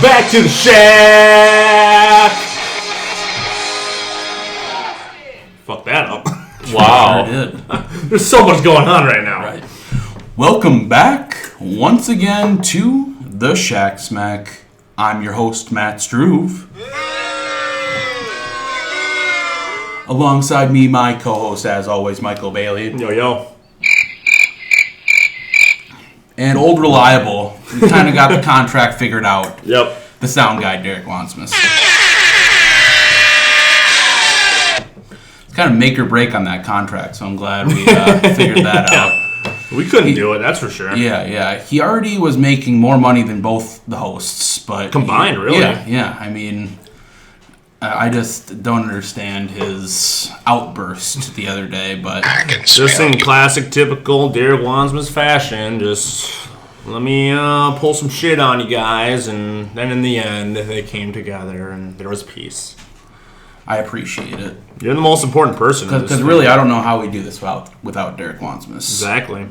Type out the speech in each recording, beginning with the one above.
back to the shack. Fuck that up. Wow. Sure did. There's so much going on right now. Right. Welcome back once again to the Shack Smack. I'm your host, Matt Struve. Alongside me, my co-host, as always, Michael Bailey. Yo. And old reliable, we kind of got the contract figured out. Yep. The sound guy, Derek Wansmus. It's kind of make or break on that contract, so I'm glad we figured that out. We couldn't do it, that's for sure. Yeah. He already was making more money than both the hosts, but Combined, really? Yeah. I mean, I just don't understand his outburst the other day, but Just in classic, typical Derek Wansmus fashion, just let me pull some shit on you guys, and then in the end, they came together, and there was peace. I appreciate it. You're the most important person. in this Because thing. really, I don't know how we do this without Derek Wansmus. Exactly.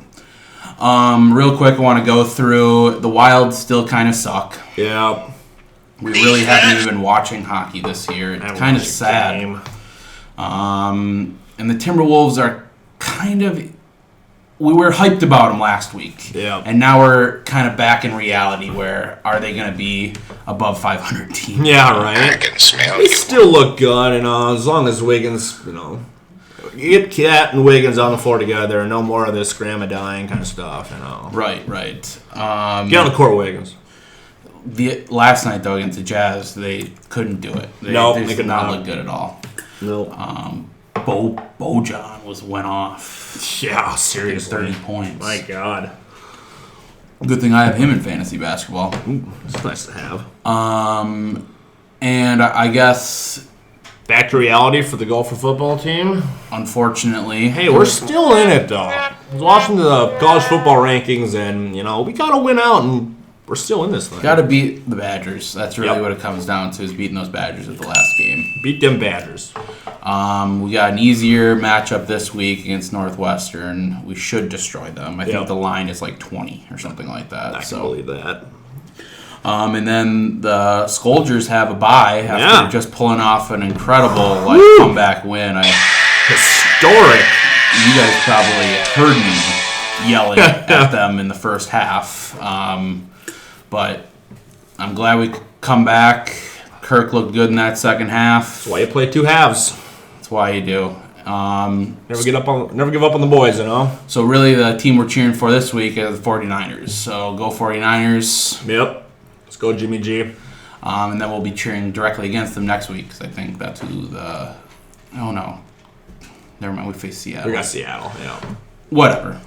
Real quick, I want to go through the Wild still kind of suck. Yeah. We really haven't even been watching hockey this year. It's kind of sad. Game. And the Timberwolves are kind of... We were hyped about them last week. Yeah. And now we're kind of back in reality where are they going to be above 500 team? Yeah, right. They still look good, and as long as Wiggins, you get Cat and Wiggins on the floor together, no more of this Graham-a-dying kind of stuff, Right. Get on the court, Wiggins. Last night, though, against the Jazz, they couldn't do it. They They did not look good at all. Nope. Bojan went off. Yeah, seriously. 30 points. My God. Good thing I have him in fantasy basketball. It's nice to have. And I guess, Back to reality for the Gopher football team. unfortunately... Hey, we're still in it, though. I was watching the college football rankings, and, we got to win out, and we're still in this thing. Got to beat the Badgers. That's really Yep. what it comes down to, is beating those Badgers at the last game. Beat them Badgers. We got an easier matchup this week against Northwestern. We should destroy them. I think Yep. the line is like 20 or something like that. I can believe that. And then the Scolders have a bye after Yeah. just pulling off an incredible comeback win. Historic. You guys probably heard me yelling at them in the first half. But I'm glad we could come back. Kirk looked good in that second half. That's why you play two halves. That's why you do. Never give up on the boys, So really the team we're cheering for this week is the 49ers. So go 49ers. Yep. Let's go, Jimmy G. And then we'll be cheering directly against them next week because I think that's who the... Oh, no. Never mind. We face Seattle. We got Seattle, yeah. Whatever.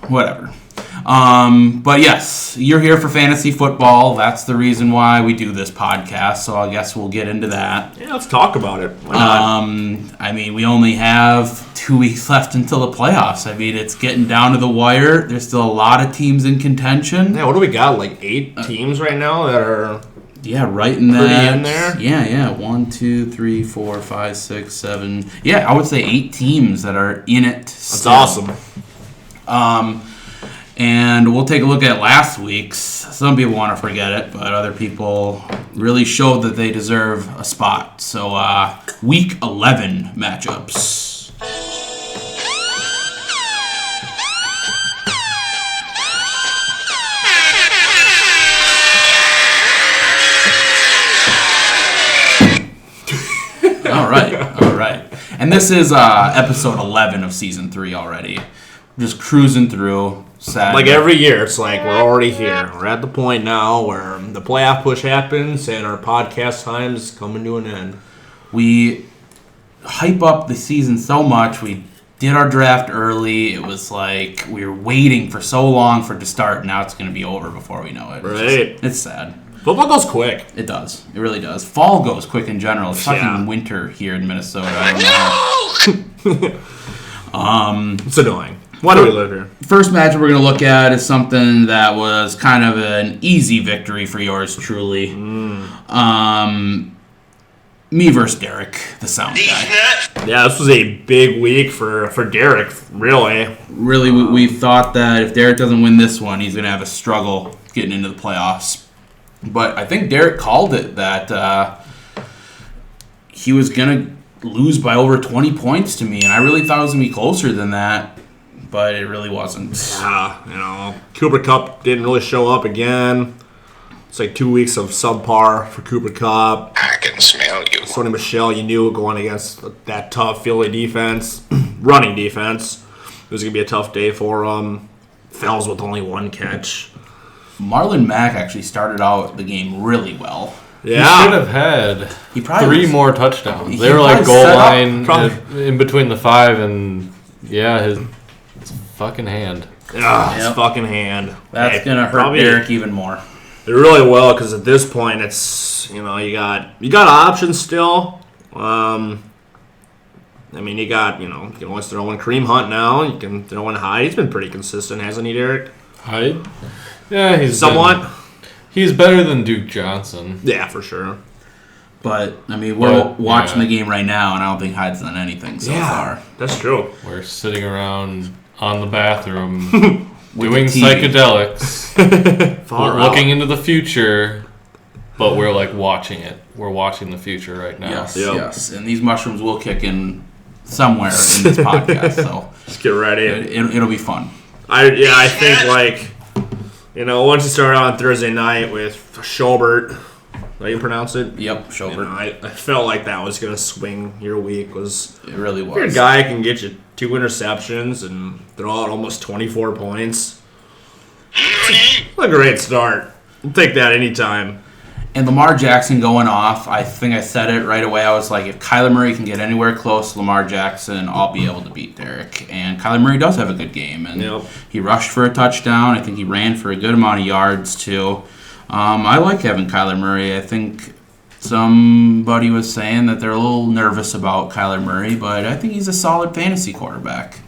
But yes, you're here for fantasy football. That's the reason why we do this podcast. So I guess we'll get into that. Yeah, let's talk about it. Why not? I mean, we only have 2 weeks left until the playoffs. I mean, it's getting down to the wire. There's still a lot of teams in contention. Yeah, what do we got? Like 8 teams right now that are... Yeah, right in Pretty that. in there? Yeah. 1, 2, 3, 4, 5, 6, 7. Yeah, I would say 8 teams that are in it. That's awesome. And we'll take a look at last week's. Some people want to forget it, but other people really showed that they deserve a spot. So, Week 11 matchups. All right. And this is episode 11 of season 3 already. We're just cruising through. Sad. Like every year, it's like we're already here. We're at the point now where the playoff push happens and our podcast time's coming to an end. We hype up the season so much. We did our draft early. It was like we were waiting for so long for it to start. Now it's going to be over before we know it. Right. It's sad. Football goes quick. It does. It really does. Fall goes quick in general. It's fucking Yeah. winter here in Minnesota. I don't know. It's annoying. Why do we live here? First match we're going to look at is something that was kind of an easy victory for yours truly. Me versus Derek, the sound guy. Yeah, this was a big week for Derek, really. Really, we thought that if Derek doesn't win this one, he's going to have a struggle getting into the playoffs. But I think Derek called it that he was going to lose by over 20 points to me, and I really thought it was going to be closer than that, but it really wasn't. Yeah, Cooper Kupp didn't really show up again. It's like 2 weeks of subpar for Cooper Kupp. I can smell you. Sony Michel, you knew going against that tough Philly defense, running defense, it was going to be a tough day for him. Fells with only one catch. Marlon Mack actually started out the game really well. Yeah. He should have had He probably 3 was- more touchdowns. he They were like probably goal set up- line probably- in between the 5 and, his fucking hand. His Yep. fucking hand. That's Hey, going to hurt probably- Derek even more. It really will, because at this point, it's you got options still. You can always throw in Kareem Hunt now. You can throw in Hyde. He's been pretty consistent, hasn't he, Derek? Hyde? Yeah, he's Somewhat. He's better than Duke Johnson. Yeah, for sure. But, we're But, watching yeah. the game right now, and I don't think Hyde's done anything so far. That's true. We're sitting around on the bathroom doing the TV. psychedelics, Far looking out. into the future, but we're like watching it. We're watching the future right now. Yes, Yep. yes. And these mushrooms will kick in somewhere in this podcast, so Just get ready. it'll be fun. I think once you start on Thursday night with Schobert, is that how you pronounce it? Yep, Schobert. I felt like that was gonna swing your week. Was It really if your was. guy can get you 2 interceptions and throw out almost 24 points. What a great start. I'll take that anytime. And Lamar Jackson going off, I think I said it right away. I was like, if Kyler Murray can get anywhere close to Lamar Jackson, I'll be able to beat Derek. And Kyler Murray does have a good game. And Yep. he rushed for a touchdown. I think he ran for a good amount of yards, too. I like having Kyler Murray. I think somebody was saying that they're a little nervous about Kyler Murray, but I think he's a solid fantasy quarterback.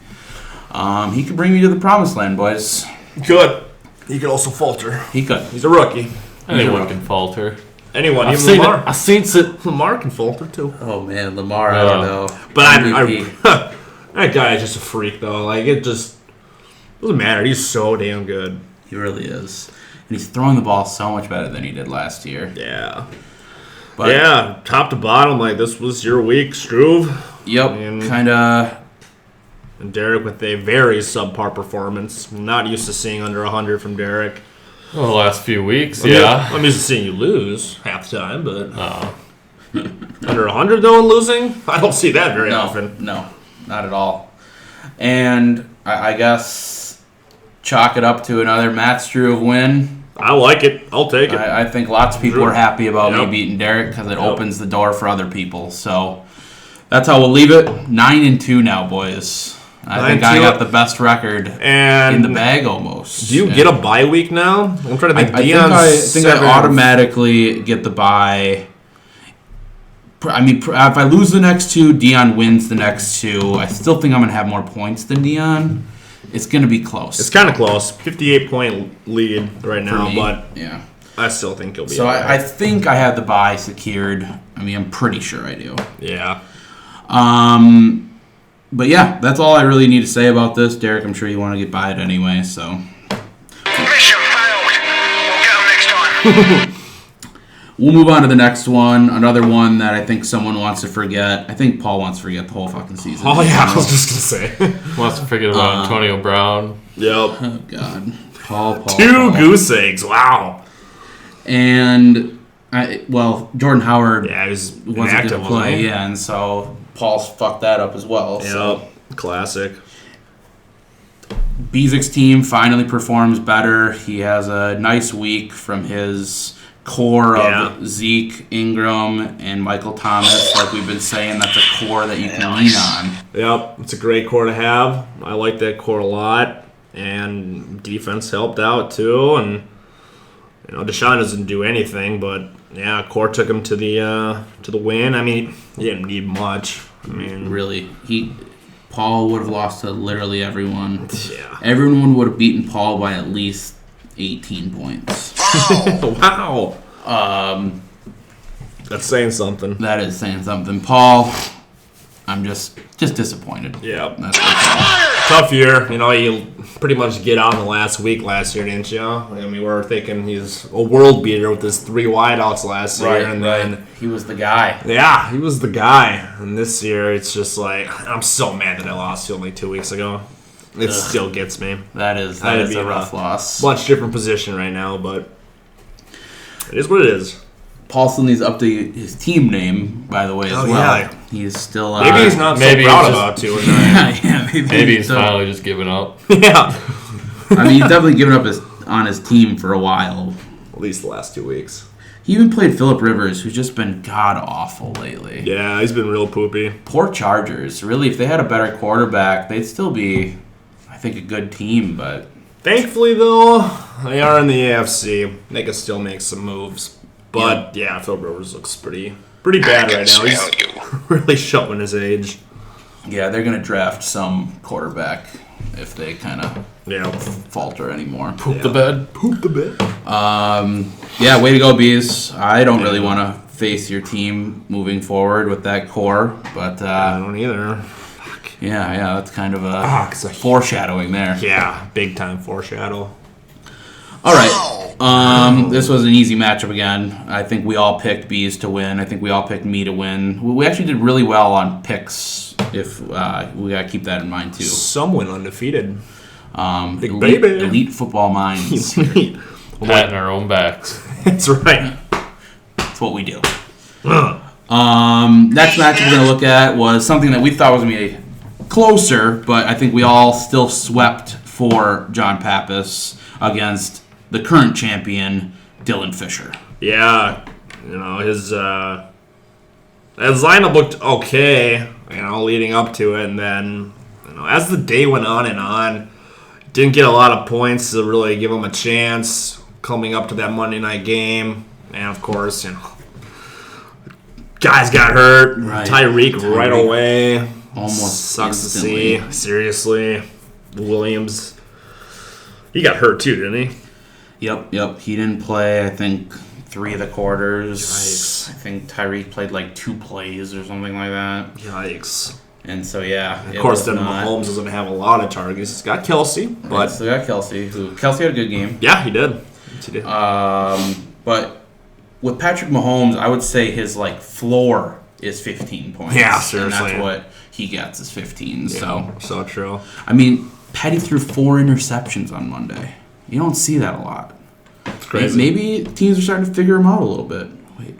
He could bring me to the promised land, boys. Good. He could also falter. He could. He's a rookie. Anyone can falter. Anyone, I've even seen Lamar. it. I've seen it. Lamar can falter too. Oh, man, Lamar, I don't know. But MVP. that guy is just a freak, though. Like, it just doesn't matter. He's so damn good. He really is. And he's throwing the ball so much better than he did last year. Yeah. But, Yeah, top to bottom, like, this was your week, Struve. Yep, And- kind of. And Derek with a very subpar performance. Not used to seeing under 100 from Derek. Well, the last few weeks, yeah. I'm used to seeing you lose half the time, but Oh. under 100, though, and losing? I don't see that very No, often. no, not at all. And I guess chalk it up to another Matt Struve win. I like it. I'll take it. I think lots of people are happy about me Yep. beating Derek because it opens the door for other people. So that's how we'll leave it. 9-2 now, boys. I think I 9-2. got the best record And in the bag almost. do you get a bye week now? I'm trying to think. I think I automatically get the bye. If I lose the next two, Dion wins the next two. I still think I'm going to have more points than Dion. It's going to be close. It's kind of close. 58-point lead right for now, me. but Yeah. I still think you'll be So all right. I think I have the bye secured. I'm pretty sure I do. Yeah. But yeah, that's all I really need to say about this. Derek, I'm sure you want to get by it anyway, so. Mission failed. We'll get 'em next time. We'll move on to the next one. Another one that I think someone wants to forget. I think Paul wants to forget the whole fucking season. Oh, yeah, I was just going to say. Wants to forget about Antonio Brown. Yep. Oh, God. Paul. Two Paul. goose eggs. Wow. And, Jordan Howard Yeah, he was wasn't inactive, going to wasn't play, he? yeah, and so Paul's fucked that up as well. So. Yep. Classic. Bezik's team finally performs better. He has a nice week from his core of Zeke, Ingram, and Michael Thomas. Like we've been saying, that's a core that you can lean on. Yep. It's a great core to have. I like that core a lot. And defense helped out, too. And, Deshaun doesn't do anything, but, yeah, core took him to the win. I mean, he didn't need much. I mean, Really, Paul would have lost to literally everyone. yeah. Everyone would have beaten Paul by at least 18 points. Wow. That's saying something. That is saying something. Paul, I'm just disappointed. Yeah. That's what's Tough year. You know, you pretty much get out in the last week last year, didn't you? I mean, we were thinking he's a world beater with his 3 wideouts last year. And then, he was the guy. yeah, he was the guy. And this year, it's just like, I'm so mad that I lost to him like 2 weeks ago. It still gets me. That is That'd be a rough loss. Much different position right now, but it is what it is. Paul still needs to update his team name, by the way, as Oh, well. yeah. He's still... Maybe he's not maybe so proud he's about to. yeah, Maybe he's so- finally just giving up. Yeah. I mean, he's definitely given up on his team for a while. At least the last 2 weeks. He even played Phillip Rivers, who's just been god-awful lately. Yeah, he's been real poopy. Poor Chargers. Really, if they had a better quarterback, they'd still be, I think, a good team, but... Thankfully, though, they are in the AFC. They can still make some moves. But, yeah, Phil Rivers looks pretty bad right now. He's really showing his age. Yeah, they're going to draft some quarterback if they kind of Yeah. falter anymore. Poop the bed. Poop the bit. Yeah, way to go, Bees. I don't really want to face your team moving forward with that core, but I don't either. yeah, that's kind of a It's a foreshadowing there. Yeah, big time foreshadow. All right. This was an easy matchup again. I think we all picked Bees to win. I think we all picked me to win. We actually did really well on picks. If we gotta keep that in mind too. Someone undefeated. Big Elite, baby. elite football minds. Patting our own backs. That's right. That's what we do. Next match we're gonna look at was something that we thought was gonna be closer, but I think we all still swept for John Pappas against the current champion Dylan Fisher. Yeah, you know, his lineup looked okay, you know, leading up to it, and then, you know, as the day went on, didn't get a lot of points to really give him a chance coming up to that Monday night game, and of course, you know, guys got hurt. Right. Tyreek right away. Almost Sucks instantly. to see. Seriously, Williams, he got hurt too, didn't he? Yep. He didn't play, I think, 3 of the quarters. Yikes. I think Tyreek played like 2 plays or something like that. Yikes. And so, yeah. Of course, then Mahomes doesn't have a lot of targets. He's got Kelsey, but So we got Kelsey had a good game. yeah, he did. Yes, he did. But with Patrick Mahomes, I would say his like floor is 15 points. Yeah, seriously. And that's what he gets is 15. So true. I mean, Petty threw 4 interceptions on Monday. You don't see that a lot. It's crazy. Maybe teams are starting to figure him out a little bit.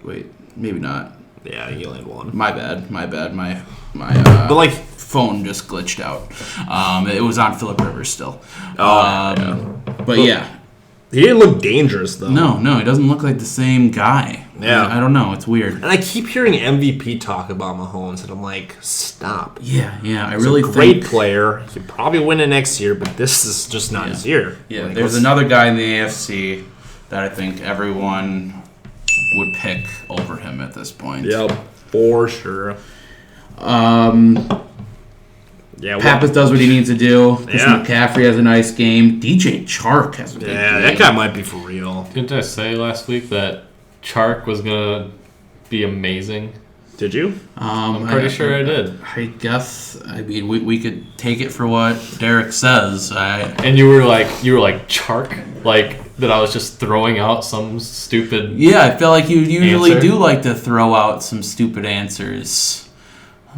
Wait, maybe not. Yeah, he only had one. My bad. My But like, phone just glitched out. It was on Phillip Rivers still. yeah. But yeah. He didn't look dangerous though. No, he doesn't look like the same guy. Yeah. I don't know. It's weird. And I keep hearing MVP talk about Mahomes, and I'm like, stop. Yeah. I He's really a great think. player. He'll probably win it next year, but this is just not his year. Yeah, Like, there's let's- another guy in the AFC that I think everyone would pick over him at this point. Yep, for sure. Yeah, Pappas does what he needs to do. Christian Yeah. McCaffrey has a nice game. DJ Chark has a big yeah, game. that guy might be for real. Didn't I say last week that Chark was gonna be amazing? Did you? I'm pretty sure I did. I guess. I mean, we could take it for what Derek says. And you were like Chark, like that. I was just throwing out some stupid. Yeah, I feel like you usually Answer? do like to throw out some stupid answers.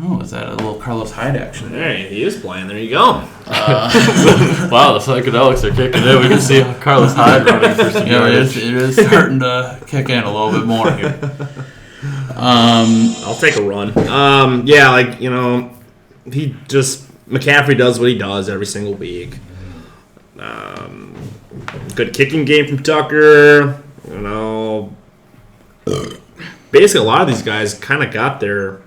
Oh, is that a little Carlos Hyde action? Hey, he is playing. There you go. Wow, the psychedelics are kicking in. We can see Carlos Hyde running for some Yeah, yardage. it is starting to kick in a little bit more here. I'll take a run. Yeah, like, you know, McCaffrey does what he does every single week. Good kicking game from Tucker. You know, basically a lot of these guys kind of got their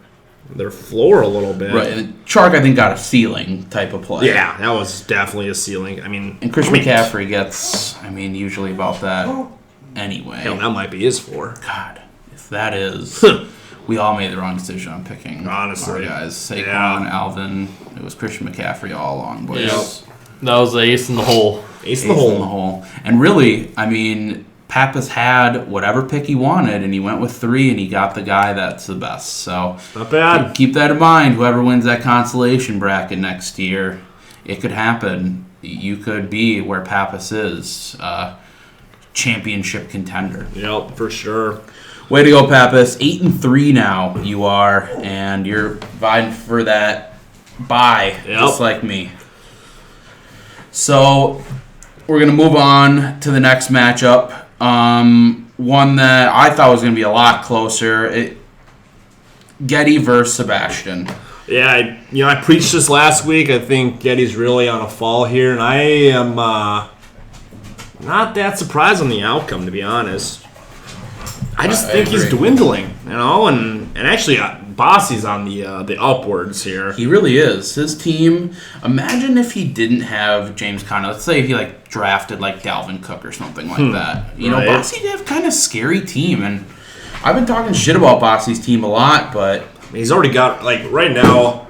floor a little bit. Right, and Chark, I think, got a ceiling type of play. Yeah, that was definitely a ceiling. I mean, And Christian McCaffrey gets, usually about that anyway. hell, that might be his floor. God, if that is, we all made the wrong decision on picking Honestly. our guys. Saquon, Yeah. Alvin, it was Christian McCaffrey all along, boys. Yep. That was the ace in the hole. Ace Ace in the in the hole. hole. And really, Pappas had whatever pick he wanted, and he went with 3, and he got the guy that's the best. So Not bad. keep that in mind. Whoever wins that consolation bracket next year, it could happen. You could be where Pappas is, championship contender. Yep, for sure. Way to go, Pappas. 8-3 now you are, and you're vying for that bye, Yep. just like me. So we're going to move on to the next matchup. One that I thought was going to be a lot closer. Getty versus Sebastian. Yeah, I preached this last week. I think Getty's really on a fall here, and I am not that surprised on the outcome, to be honest. I just think he's agree. dwindling, and actually Bossy's on the upwards here. He really is. His team, imagine if he didn't have James Conner. Let's say if he drafted Dalvin Cook or something like that. Right. Bossy'd have kind of scary team, and I've been talking shit about Bossy's team a lot, but He's already got right now.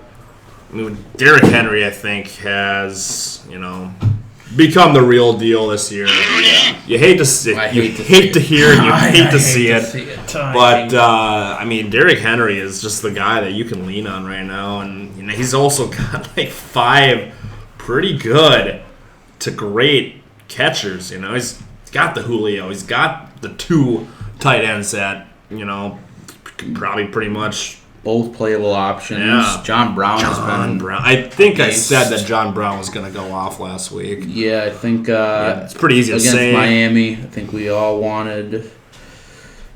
Derrick Henry, I think, has become the real deal this year. You hate to see it. You hate to hear it. You hate to see it. But Derrick Henry is just the guy that you can lean on right now, and he's also got 5 pretty good to great catchers. He's got the Julio. He's got the 2 tight ends that probably pretty much. both playable options. Yeah. John Brown has been. I think I said that John Brown was going to go off last week. Yeah, I think It's pretty easy to against say. Miami, I think we all wanted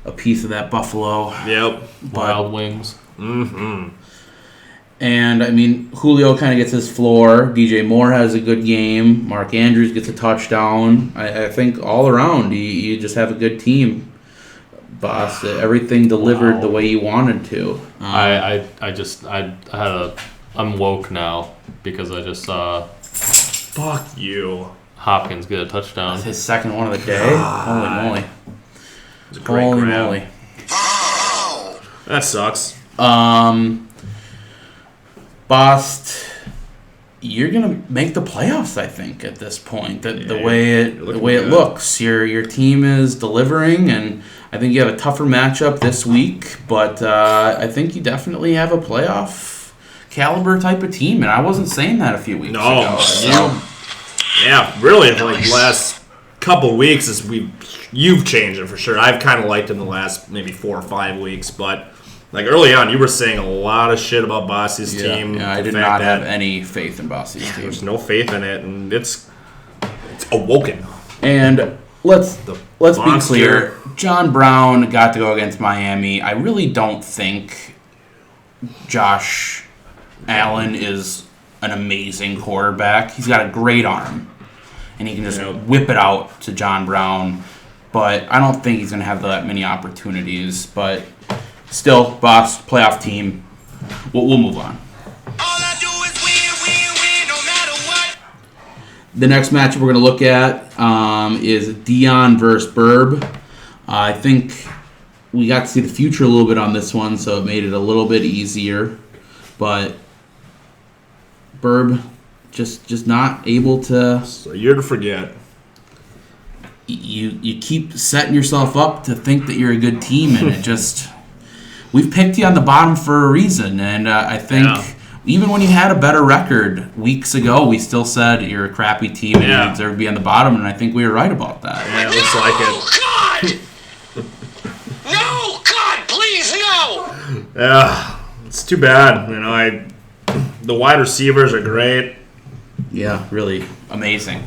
a piece of that Buffalo. Yep. Wild Wings. Mm-hmm. And, Julio kind of gets his floor. DJ Moore has a good game. Mark Andrews gets a touchdown. I think all around, you just have a good team. Boss, everything delivered the way you wanted to. I'm woke now because I just saw Fuck you. Hopkins get a touchdown. That's his second one of the day. Holy moly. It was a great Holy grab. moly. That sucks. Bost, you're gonna make the playoffs. I think at this point, the way it good. looks, your team is delivering, and I think you have a tougher matchup this week. But I think you definitely have a playoff caliber type of team, and I wasn't saying that a few weeks ago. So. Yeah, really, the last couple weeks you've changed it for sure. I've kind of liked it in the last maybe 4 or 5 weeks, but early on, you were saying a lot of shit about Bossy's team. Yeah, I The did fact not that have any faith in Bossy's team. There's no faith in it, and it's awoken. And let's be monster. clear. John Brown got to go against Miami. I really don't think Josh Allen is an amazing quarterback. He's got a great arm, and he can just whip it out to John Brown. But I don't think he's going to have that many opportunities. But still, boss, playoff team. We'll move on. All I do is win, no matter what. The next matchup we're going to look at is Dion versus Burb. I think we got to see the future a little bit on this one, so it made it a little bit easier. But Burb just not able to. So you're to forget. You keep setting yourself up to think that you're a good team, and it just. We've picked you on the bottom for a reason, and I think even when you had a better record weeks ago, we still said you're a crappy team and you deserve to be on the bottom, and I think we were right about that. Yeah, it looks like it. God! No! God, please, no! Yeah, it's too bad. The wide receivers are great. Yeah, really amazing,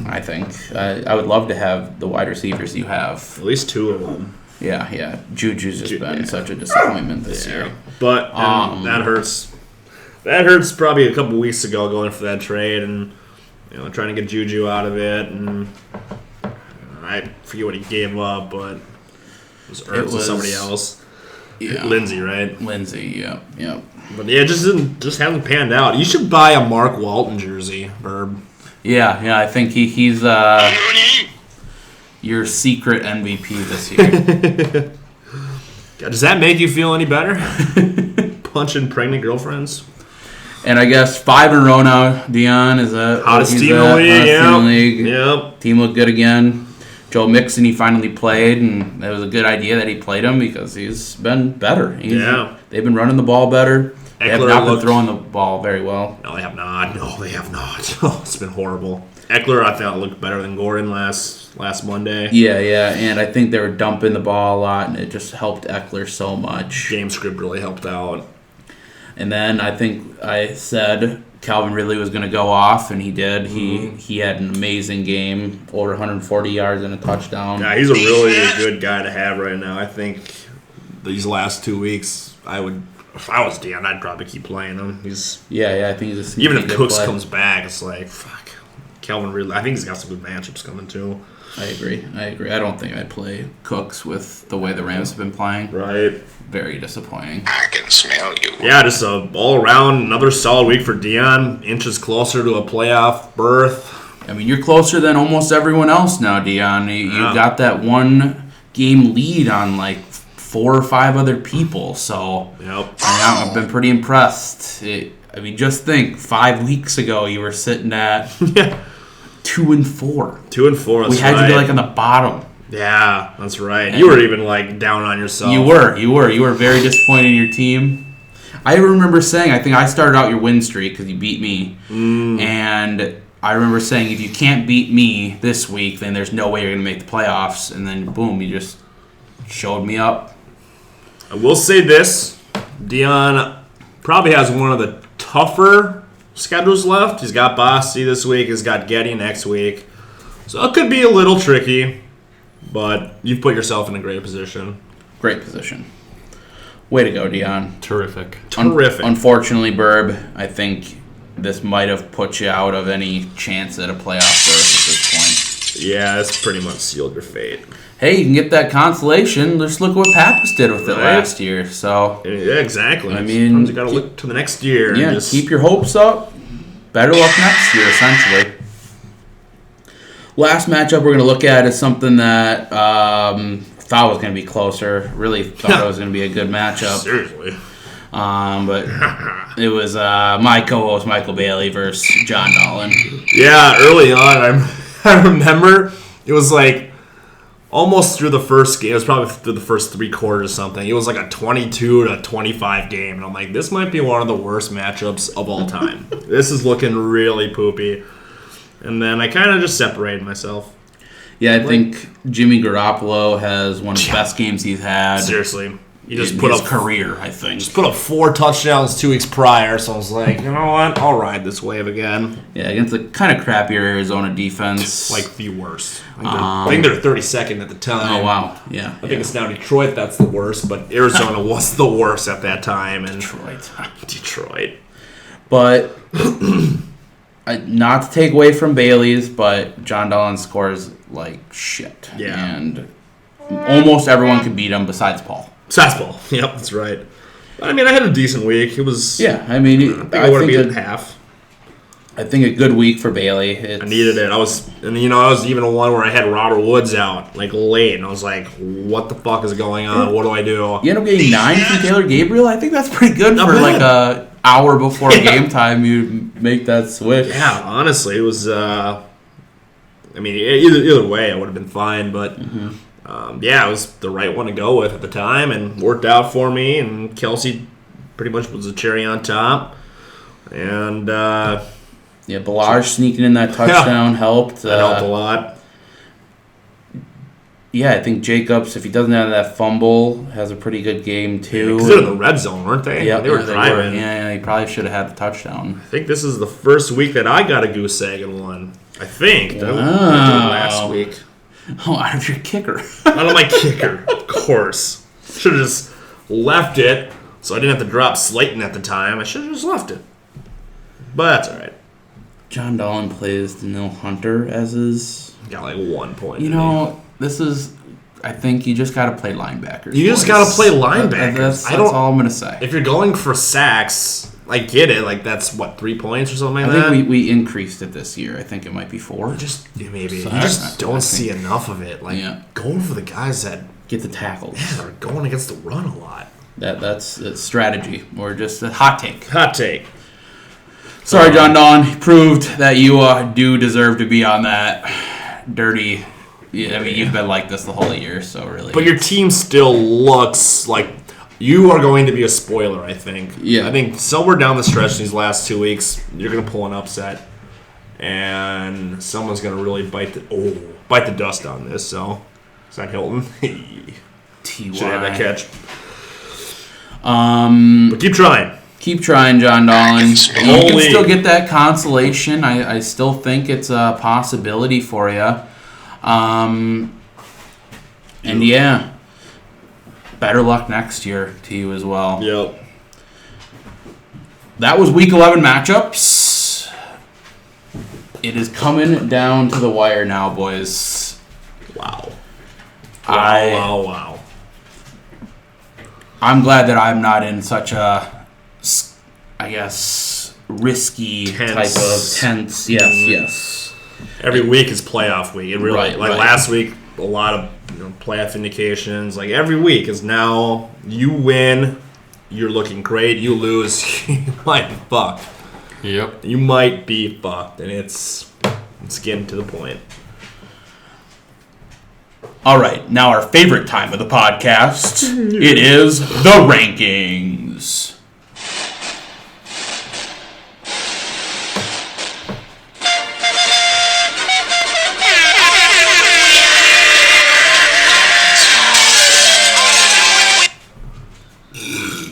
I think. I would love to have the wide receivers you have. At least 2 of them. Yeah. Juju's just been such a disappointment this year. But that hurts. That hurts probably a couple weeks ago going for that trade and trying to get Juju out of it, and I forget what he gave up, but it was Ertz to somebody else. Yeah. Lindsey, right? Lindsey, yeah. But yeah, it just hasn't panned out. You should buy a Mark Walton jersey, Burb. Yeah, I think he's your secret MVP this year. Does that make you feel any better? Punching pregnant girlfriends? And I guess 5 in a row now, Dion is a Hottest he's team in a the league, hottest team in the league. Yep. Team looked good again. Joe Mixon, he finally played, and it was a good idea that he played him because he's been better. They've been running the ball better. They have not been throwing the ball very well. No, they have not. Oh, it's been horrible. Eckler, I thought, looked better than Gordon last Monday. Yeah, and I think they were dumping the ball a lot, and it just helped Eckler so much. Game script really helped out. And then I think I said Calvin Ridley was going to go off, and he did. He had an amazing game, over 140 yards and a touchdown. Yeah, he's a really good guy to have right now. I think these last 2 weeks, if I was Dan, I'd probably keep playing him. I think he's a even if Cooks play. comes back, it's like, fuck. Calvin Ridley, I think he's got some good matchups coming too. I agree. I don't think I'd play Cooks with the way the Rams have been playing. Right. Very disappointing. I can smell you. Yeah, just all around another solid week for Dion. Inches closer to a playoff berth. I mean, you're closer than almost everyone else now, Dion. You got that one game lead on like 4 or 5 other people. So Yep. I've been pretty impressed. Just think 5 weeks ago you were sitting at 2-4. 2-4. We had you like on the bottom. Yeah, that's right. You were even like down on yourself. You were very disappointed in your team. I remember saying, I think I started out your win streak because you beat me, and I remember saying, if you can't beat me this week, then there's no way you're going to make the playoffs. And then boom, you just showed me up. I will say this: Dion probably has one of the tougher schedules left. He's got Bossy this week. He's got Getty next week, so it could be a little tricky. But you've put yourself in a great position. Great position. Way to go, Dion. Terrific. Unfortunately, Burb, I think this might have put you out of any chance at a playoff berth at this point. Yeah, it's pretty much sealed your fate. Hey, you can get that consolation. Just look what Pappas did with it last year. So Yeah, exactly. I mean, sometimes you got to look to the next year. yeah, and just keep your hopes up. Better luck next year, essentially. Last matchup we're going to look at is something that thought was going to be closer. Really thought it was going to be a good matchup. Seriously. But it was my co-host Michael Bailey versus John Dolan. Yeah, early on, I remember it was like almost through the first game. It was probably through the first 3 quarters or something. It was like a 22-25 game, and I'm like, this might be one of the worst matchups of all time. This is looking really poopy. And then I kind of just separated myself. Yeah, I think Jimmy Garoppolo has one of the best games he's had. Seriously. He just in put his up career, I think. Just put up 4 touchdowns 2 weeks prior, so I was like, you know what? I'll ride this wave again. Yeah, against the kind of crappier Arizona defense. Like the worst. I think they're 32nd at the time. Oh, wow. Yeah. I think it's now Detroit that's the worst, but Arizona was the worst at that time. And Detroit. But not to take away from Bailey's, but John Dolan scores like shit. Yeah. And almost everyone could beat him besides Paul. Sassball. Yep, that's right. I mean, I had a decent week. It was... Yeah, I mean... I would have beaten half. I think a good week for Bailey. I needed it. I was even one where I had Robert Woods out, like, late, and I was like, what the fuck is going on? What do I do? You end up getting 9 from Taylor Gabriel? I think that's pretty good for like a hour before game time you make that switch. Yeah, honestly, it was... I mean, either way, I would have been fine, but... it was the right one to go with at the time and worked out for me. And Kelsey pretty much was a cherry on top. And Balaj sneaking in that touchdown helped. That helped a lot. Yeah, I think Jacobs, if he doesn't have that fumble, has a pretty good game too. Because they're in the red zone, weren't they? Yeah, they were driving. Yeah, he probably should have had the touchdown. I think this is the first week that I got a goose egg and won. I think. Wow. Last week. Oh, out of your kicker. Out of my kicker, of course. Should have just left it so I didn't have to drop Slayton at the time. I should have just left it. But that's all right. John Dolan plays Daniil Hunter as his... Got like 1 point. This is... I think you just got to play linebackers. You just got to play linebackers. That's all I'm going to say. If you're going for sacks, I get it. Like, that's, 3 points or something like that? I think we increased it this year. I think it might be 4. Maybe. So you just don't see enough of it. Like, going for the guys that... Get the tackles. Yeah, they're going against the run a lot. That's strategy. Or just a hot take. Hot take. Sorry, John Dolan. Proved that you do deserve to be on that dirty Yeah, I mean, you've been like this the whole year, so really. But your team still looks like you are going to be a spoiler, I think. Yeah. I think somewhere down the stretch these last 2 weeks, you're going to pull an upset. And someone's going to really bite the dust on this. So, is that Hilton? T.Y. Should have that catch. But Keep trying. keep trying, John Dolan. You can Holy. still get that consolation. I still think it's a possibility for you. And yeah, better luck next year to you as well. Yep. That was Week 11 matchups. It is coming down to the wire now, boys. Wow. I- Wow. I'm glad that I'm not in such a, I guess, risky Tense. type of tense. Yes. Every week is playoff week. It really, Right. last week, a lot of playoff indications. Like every week is now you win, you're looking great. You lose, you might be fucked. Yep. You might be fucked, and it's getting to the point. All right, now our favorite time of the podcast. It is the rankings.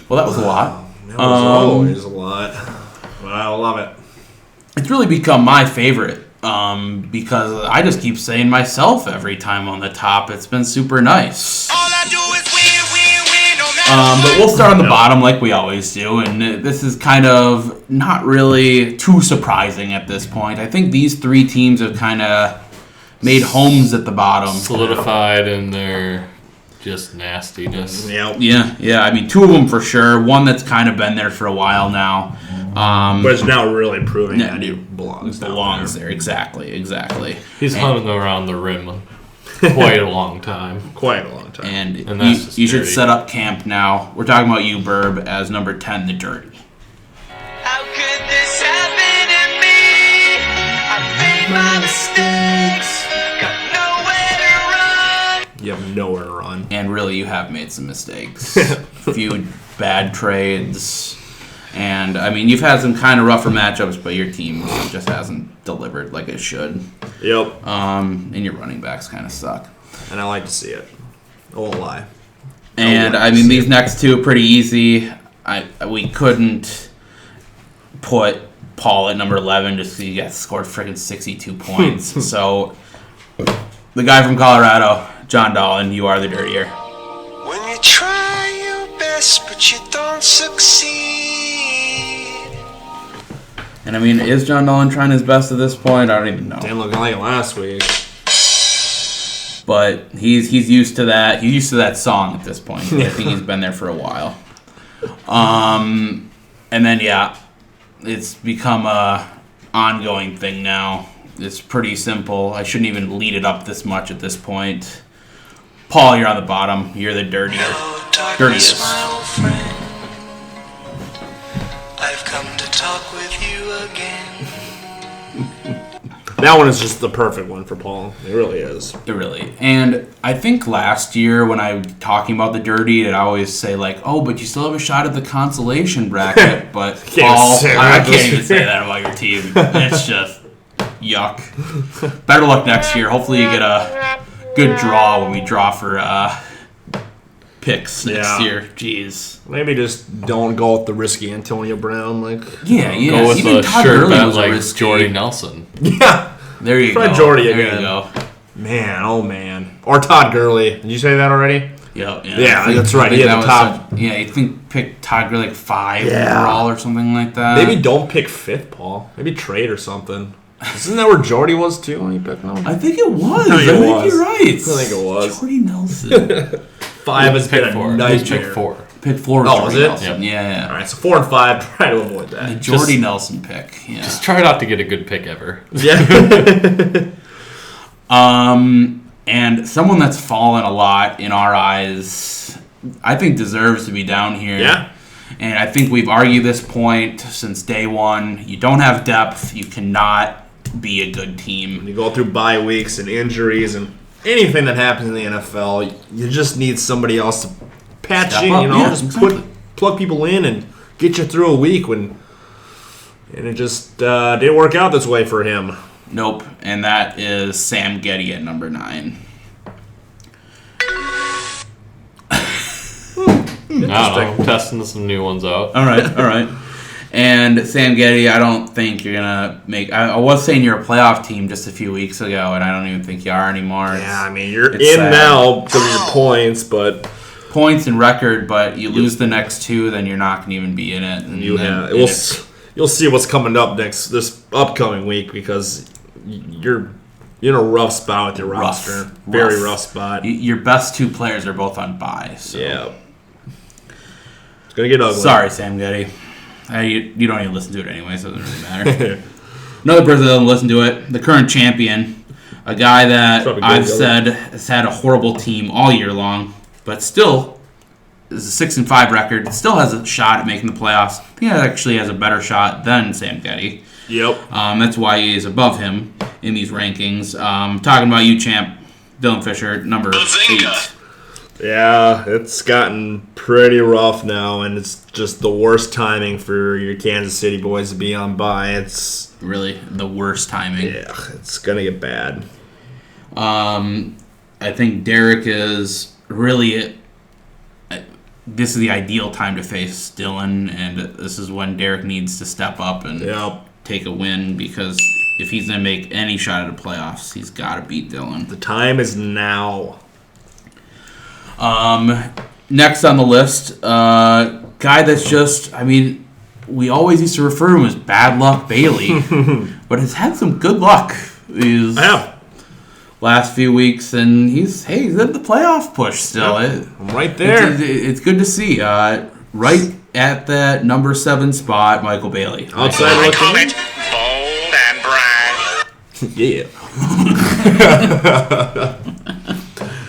Well, that was a lot. That was always a lot, but I love it. It's really become my favorite because I just keep saying myself every time on the top. It's been super nice. All I do is win, no matter But we'll start on the bottom like we always do, and this is kind of not really too surprising at this point. I think these three teams have kind of made homes at the bottom. Solidified in their just nastiness. Yep. Yeah. I mean, two of them for sure. One that's kind of been there for a while now. But it's now really proving Yeah, that he dude, belongs there. Exactly. He's hung around the rim quite a long time. Quite a long time. And And that's just you should dirty. set up camp now. We're talking about you, Burb, as number 10, the Dirty. how could this happen to me? I made my mistakes, got nowhere to run. You have nowhere to run. And really, you have made some mistakes. Few bad trades. And, I mean, you've had some kind of rougher matchups, but your team just hasn't delivered like it should. Yep. And your running backs kind of suck. And I like to see it. I won't lie. And, I mean, these next two are pretty easy. We couldn't put Paul at number 11 just because he got scored freaking 62 points. So, the guy from Colorado, John Dolan, you are the dirtier. When you try your best, but you don't succeed. And I mean, is John Dolan trying his best at this point? I don't even know. Didn't look like it last week. But he's used to that. He's used to that song at this point. I think he's been there for a while. And then yeah, it's become a ongoing thing now. It's pretty simple. I shouldn't even lead it up this much at this point. Paul, you're on the bottom. You're the dirtier. Hello, darkness, Dirtiest. my old friend. I've come to talk with you again. That one is just the perfect one for Paul. It really is. It really. And I think last year when I was talking about the dirty, I'd always say like, oh, but you still have a shot at the consolation bracket. But Paul, say I that. can't even say that about your team. It's just yuck. Better luck next year. Hopefully you get a good draw when we draw for picks next Yeah. year. Jeez. Maybe just don't go with the risky Antonio Brown. Like, Yeah. Go with Even a Todd shirt Gurley bet was a like risky. Jordy Nelson. yeah. There you Try go. Jordy there again. you go. Man, oh man. Or Todd Gurley. Did you say that already? Yeah, Yeah, I think- that's right. I think He had that the was top- such- yeah, you think pick Todd Gurley like 5 Yeah. overall or something like that. Maybe don't pick fifth, Paul. Maybe trade or something. Isn't that where Jordy was too when he picked him? I think it was. I think it I think was. you're right. I think it was. Jordy Nelson. 5 has been Pick a four. nightmare. Pick 4. Pick 4 was Oh, Jordy was it? Nelson. Yeah. All right, so 4 and 5. Try to avoid The that. Jordy Just- Nelson pick. Yeah. Just try not to get a good pick ever. Yeah. And someone that's fallen a lot in our eyes, I think deserves to be down here. Yeah. And I think we've argued this point since day one. You don't have depth. You cannot be a good team. You go through bye weeks and injuries and anything that happens in the NFL, you just need somebody else to patch Step in. up, You know, yeah, just exactly. plug people in and get you through a week. And it just didn't work out this way for him. Nope. And that is Sam Getty at number 9. I don't know. Testing some new ones out. All right. And Sam Getty, I don't think you're gonna make. I was saying you're a playoff team just a few weeks ago, and I don't even think you are anymore. Yeah, I mean, you're in it's sad. now because of your points, but Points and record, but you lose the next 2, then you're not gonna even be in it. And then you'll see what's coming up this upcoming week because you're in a rough spot with your roster. Very rough spot. Your best 2 players are both on bye. So. Yeah. It's going to get ugly. Sorry, Sam Getty. You don't even listen to it anyway, so it doesn't really matter. Another person that doesn't listen to it, the current champion, a guy that I've said has had a horrible team all year long, but still is a 6-5 record, still has a shot at making the playoffs. I think he actually has a better shot than Sam Getty. Yep. That's why he is above him in these rankings. Talking about you, champ, Dylan Fisher, number 8. Yeah, it's gotten pretty rough now, and it's just the worst timing for your Kansas City boys to be on bye. It's Really the worst timing. yeah, it's gonna get bad. I think Derek is really. This is the ideal time to face Dylan, and this is when Derek needs to step up and Yep. take a win because if he's going to make any shot at the playoffs, he's got to beat Dylan. The time is now. Next on the list, guy that's just, I mean, we always used to refer to him as Bad Luck Bailey, but has had some good luck these last few weeks, and he's in the playoff push still. I'm right there. It's good to see. Right at that number 7 spot, Michael Bailey. Outside I looking call in. it bold and bright. Yeah.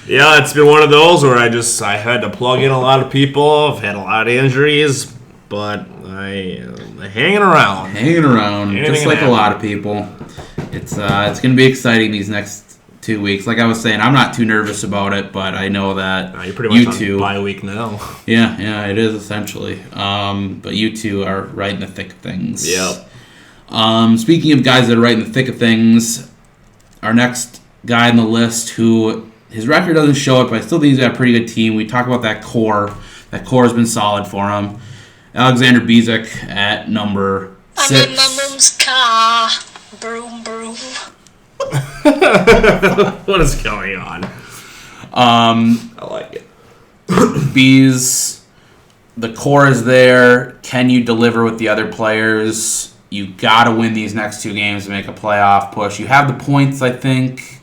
Yeah, it's been one of those where I had to plug in a lot of people. I've had a lot of injuries, but I'm hanging around. Hanging around, Anything just can like a happen. lot of people. It's going to be exciting these next 2 weeks. Like I was saying, I'm not too nervous about it, but I know that You're pretty much you two, on bye week now. yeah, it is essentially. But you two are right in the thick of things. Yep. Speaking of guys that are right in the thick of things, our next guy on the list who his record doesn't show it, but I still think he's got a pretty good team. We talk about that core. That core has been solid for him. Alexander Bezic at number 6. I'm in my mom's car. Broom, broom. What is going on? I like it. Bees, the core is there. Can you deliver with the other players? You got to win these next 2 games to make a playoff push. You have the points, I think.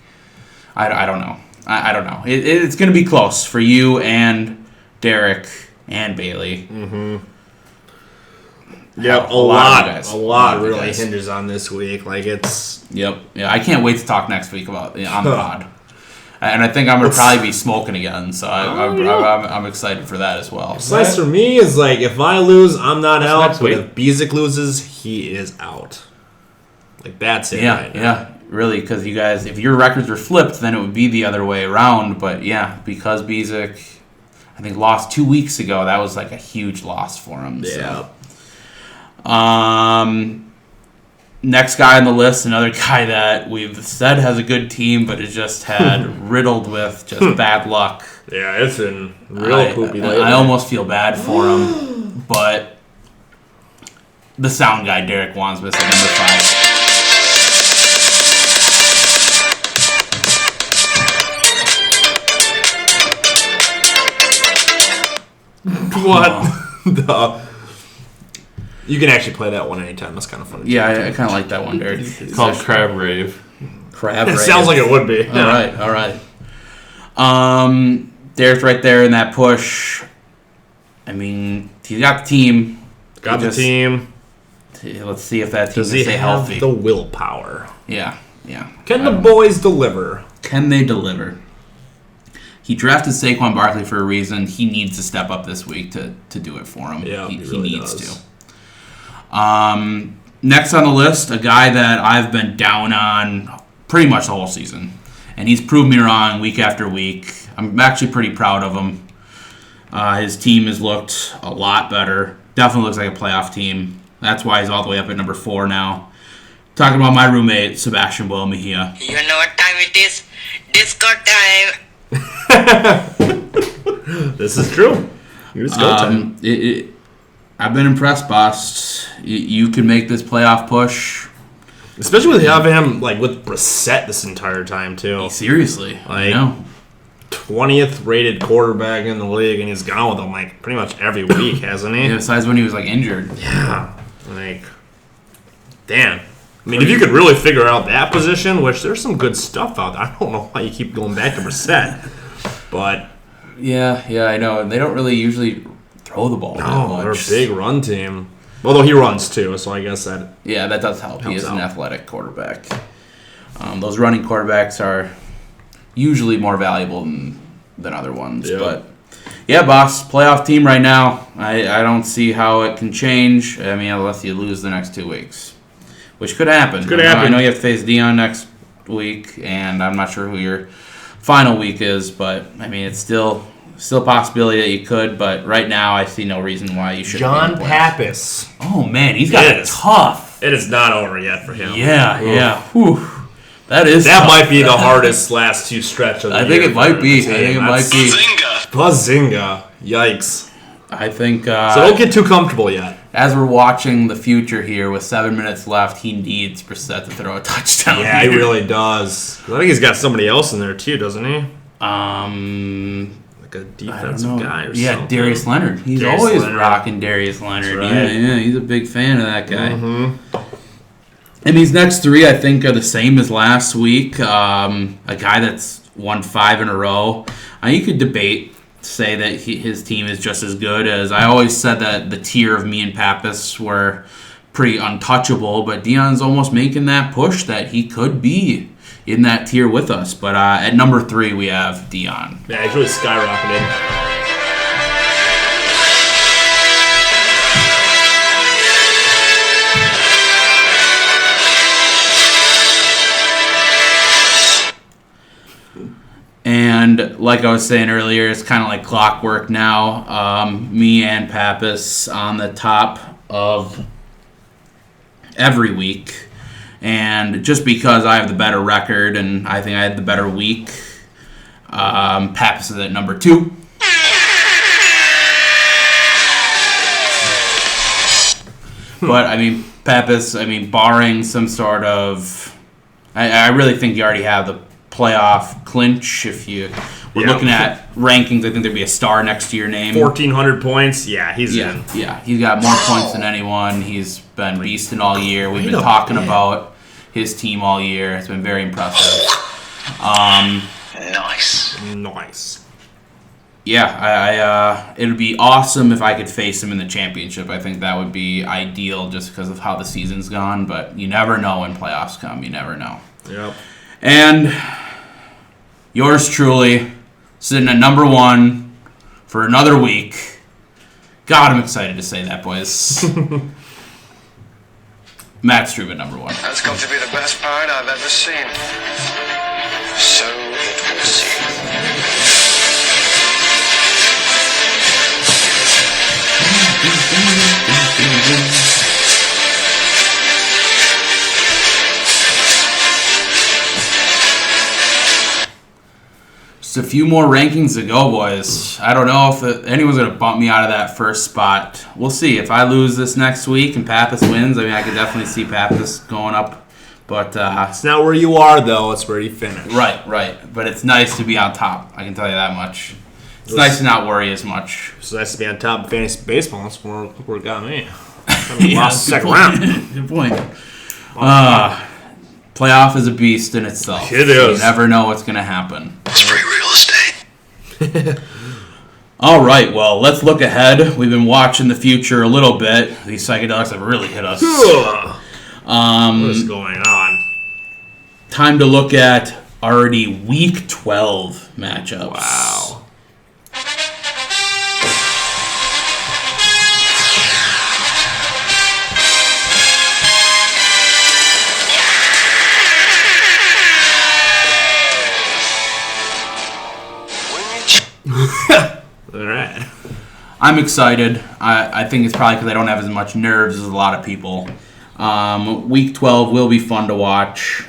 I don't know. I don't know. It's going to be close for you and Derek and Bailey. Yep, A lot of you really guys. hinges on this week. Like it's Yep. Yeah, I can't wait to talk next week about on the pod. And I think I'm going to probably be smoking again, so I'm excited for that as well. what's nice for me is like if I lose, I'm not out. next But week? if Bezic loses, he is out. Like that's it. Yeah, right now. yeah, really, because you guys, if your records were flipped, then it would be the other way around. But yeah, because Bezic, I think, lost 2 weeks ago, that was like a huge loss for him. Yeah. So. Next guy on the list, another guy that we've said has a good team, but is just had riddled with just bad luck. Yeah, it's been real poopy lately. I almost feel bad for him, but the sound guy, Derek Wansmith, at number 5. What? the You can actually play that one anytime. That's kind of fun. Yeah, I kind of like that one, Derek. It's called Crab Rave. Crab. It Rave. sounds like it would be. All right. Derek's right there in that push. I mean, he's got the team. Got the team. Let's see if that team Does can he stay have healthy. the willpower? Yeah. Can the boys deliver? Can they deliver? He drafted Saquon Barkley for a reason. He needs to step up this week to do it for him. Yeah, he really needs does. to. Next on the list, a guy that I've been down on pretty much the whole season, And he's proved me wrong week after week. I'm actually pretty proud of him. His team has looked a lot better. Definitely looks like a playoff team. That's why he's all the way up at number 4 now. Talking about my roommate, Sebastian Boyle Mejia. You know what time it is? Disco time. This is true. It's go time. I've been impressed, boss. You can make this playoff push. Especially with having him like with Brissett this entire time too. Seriously, I know. 20th rated quarterback in the league, and he's gone with them like pretty much every week, hasn't he? Yeah, besides when he was like injured. Yeah, like damn. I mean, if you could really figure out that position, which there's some good stuff out there. I don't know why you keep going back to Brissett, but yeah, I know. They don't really usually throw the ball that no, they're a much. big run team. Although he runs too, so I guess that that does help. He helps is an out. athletic quarterback. Those running quarterbacks are usually more valuable than other ones. Yeah. But yeah, boss, playoff team right now. I don't see how it can change. I mean, unless you lose the next 2 weeks, which could happen. I know you have to face Dion next week, and I'm not sure who your final week is, but I mean, it's still a possibility that you could. But right now, I see no reason why you should. John Pappas. Oh man, he's got It it is. tough. It is not over yet for him. Yeah. Whew. That That tough. might be the hardest last 2 stretch of the I think year it might for be. the I think team. it might be. Bazinga. Yikes. I think So don't get too comfortable yet. as we're watching the future here with 7 minutes left, he needs Brissett to throw a touchdown. Yeah, he here. really does. I think he's got somebody else in there too, doesn't he? Like a I don't defensive know. guy or Yeah, something. Darius Leonard. He's Darius always Leonard. rocking Darius Leonard. That's right. Yeah, he's a big fan of that guy. Mm-hmm. And these next 3, I think, are the same as last week. A guy that's won 5 in a row. You could say that his team is just as good as I always said that the tier of me and Pappas were pretty untouchable, but Dion's almost making that push that he could be in that tier with us. But at number 3, we have Dion. Yeah, he's really skyrocketed. And like I was saying earlier, it's kind of like clockwork now. Me and Pappas on the top of every week. And just because I have the better record and I think I had the better week, Pappas is at number 2. But, I mean, Pappas, barring some sort of... I really think you already have the playoff clinch. If we're looking at rankings, I think there'd be a star next to your name. 1,400 points. Yeah, he's in. Yeah, he's got more points than anyone. He's been beasting all year. We've been talking about his team all year. It's been very impressive. Nice. Yeah, it would be awesome if I could face him in the championship. I think that would be ideal just because of how the season's gone. But you never know when playoffs come. You never know. Yep. And yours truly, sitting at number 1 for another week. God, I'm excited to say that, boys. Matt Strube at number 1. That's got to be the best parade I've ever seen. So it will seem. Just a few more rankings to go, boys. I don't know if anyone's going to bump me out of that first spot. We'll see. If I lose this next week and Pappas wins, I could definitely see Pappas going up. But It's not where you are, though. It's where you finish. right. But it's nice to be on top. I can tell you that much. It's nice to not worry as much. It's nice to be on top of fantasy baseball. That's where it got me. Yeah, Lost good second point. round. Good point. Playoff is a beast in itself. It So is. you never know what's going to happen. It's free real estate. All right, well, let's look ahead. We've been watching the future a little bit. These psychedelics have really hit us. Ugh. What is going on? Time to look at already Week 12 matchups. Wow. I'm excited. I think it's probably because I don't have as much nerves as a lot of people. Week 12 will be fun to watch.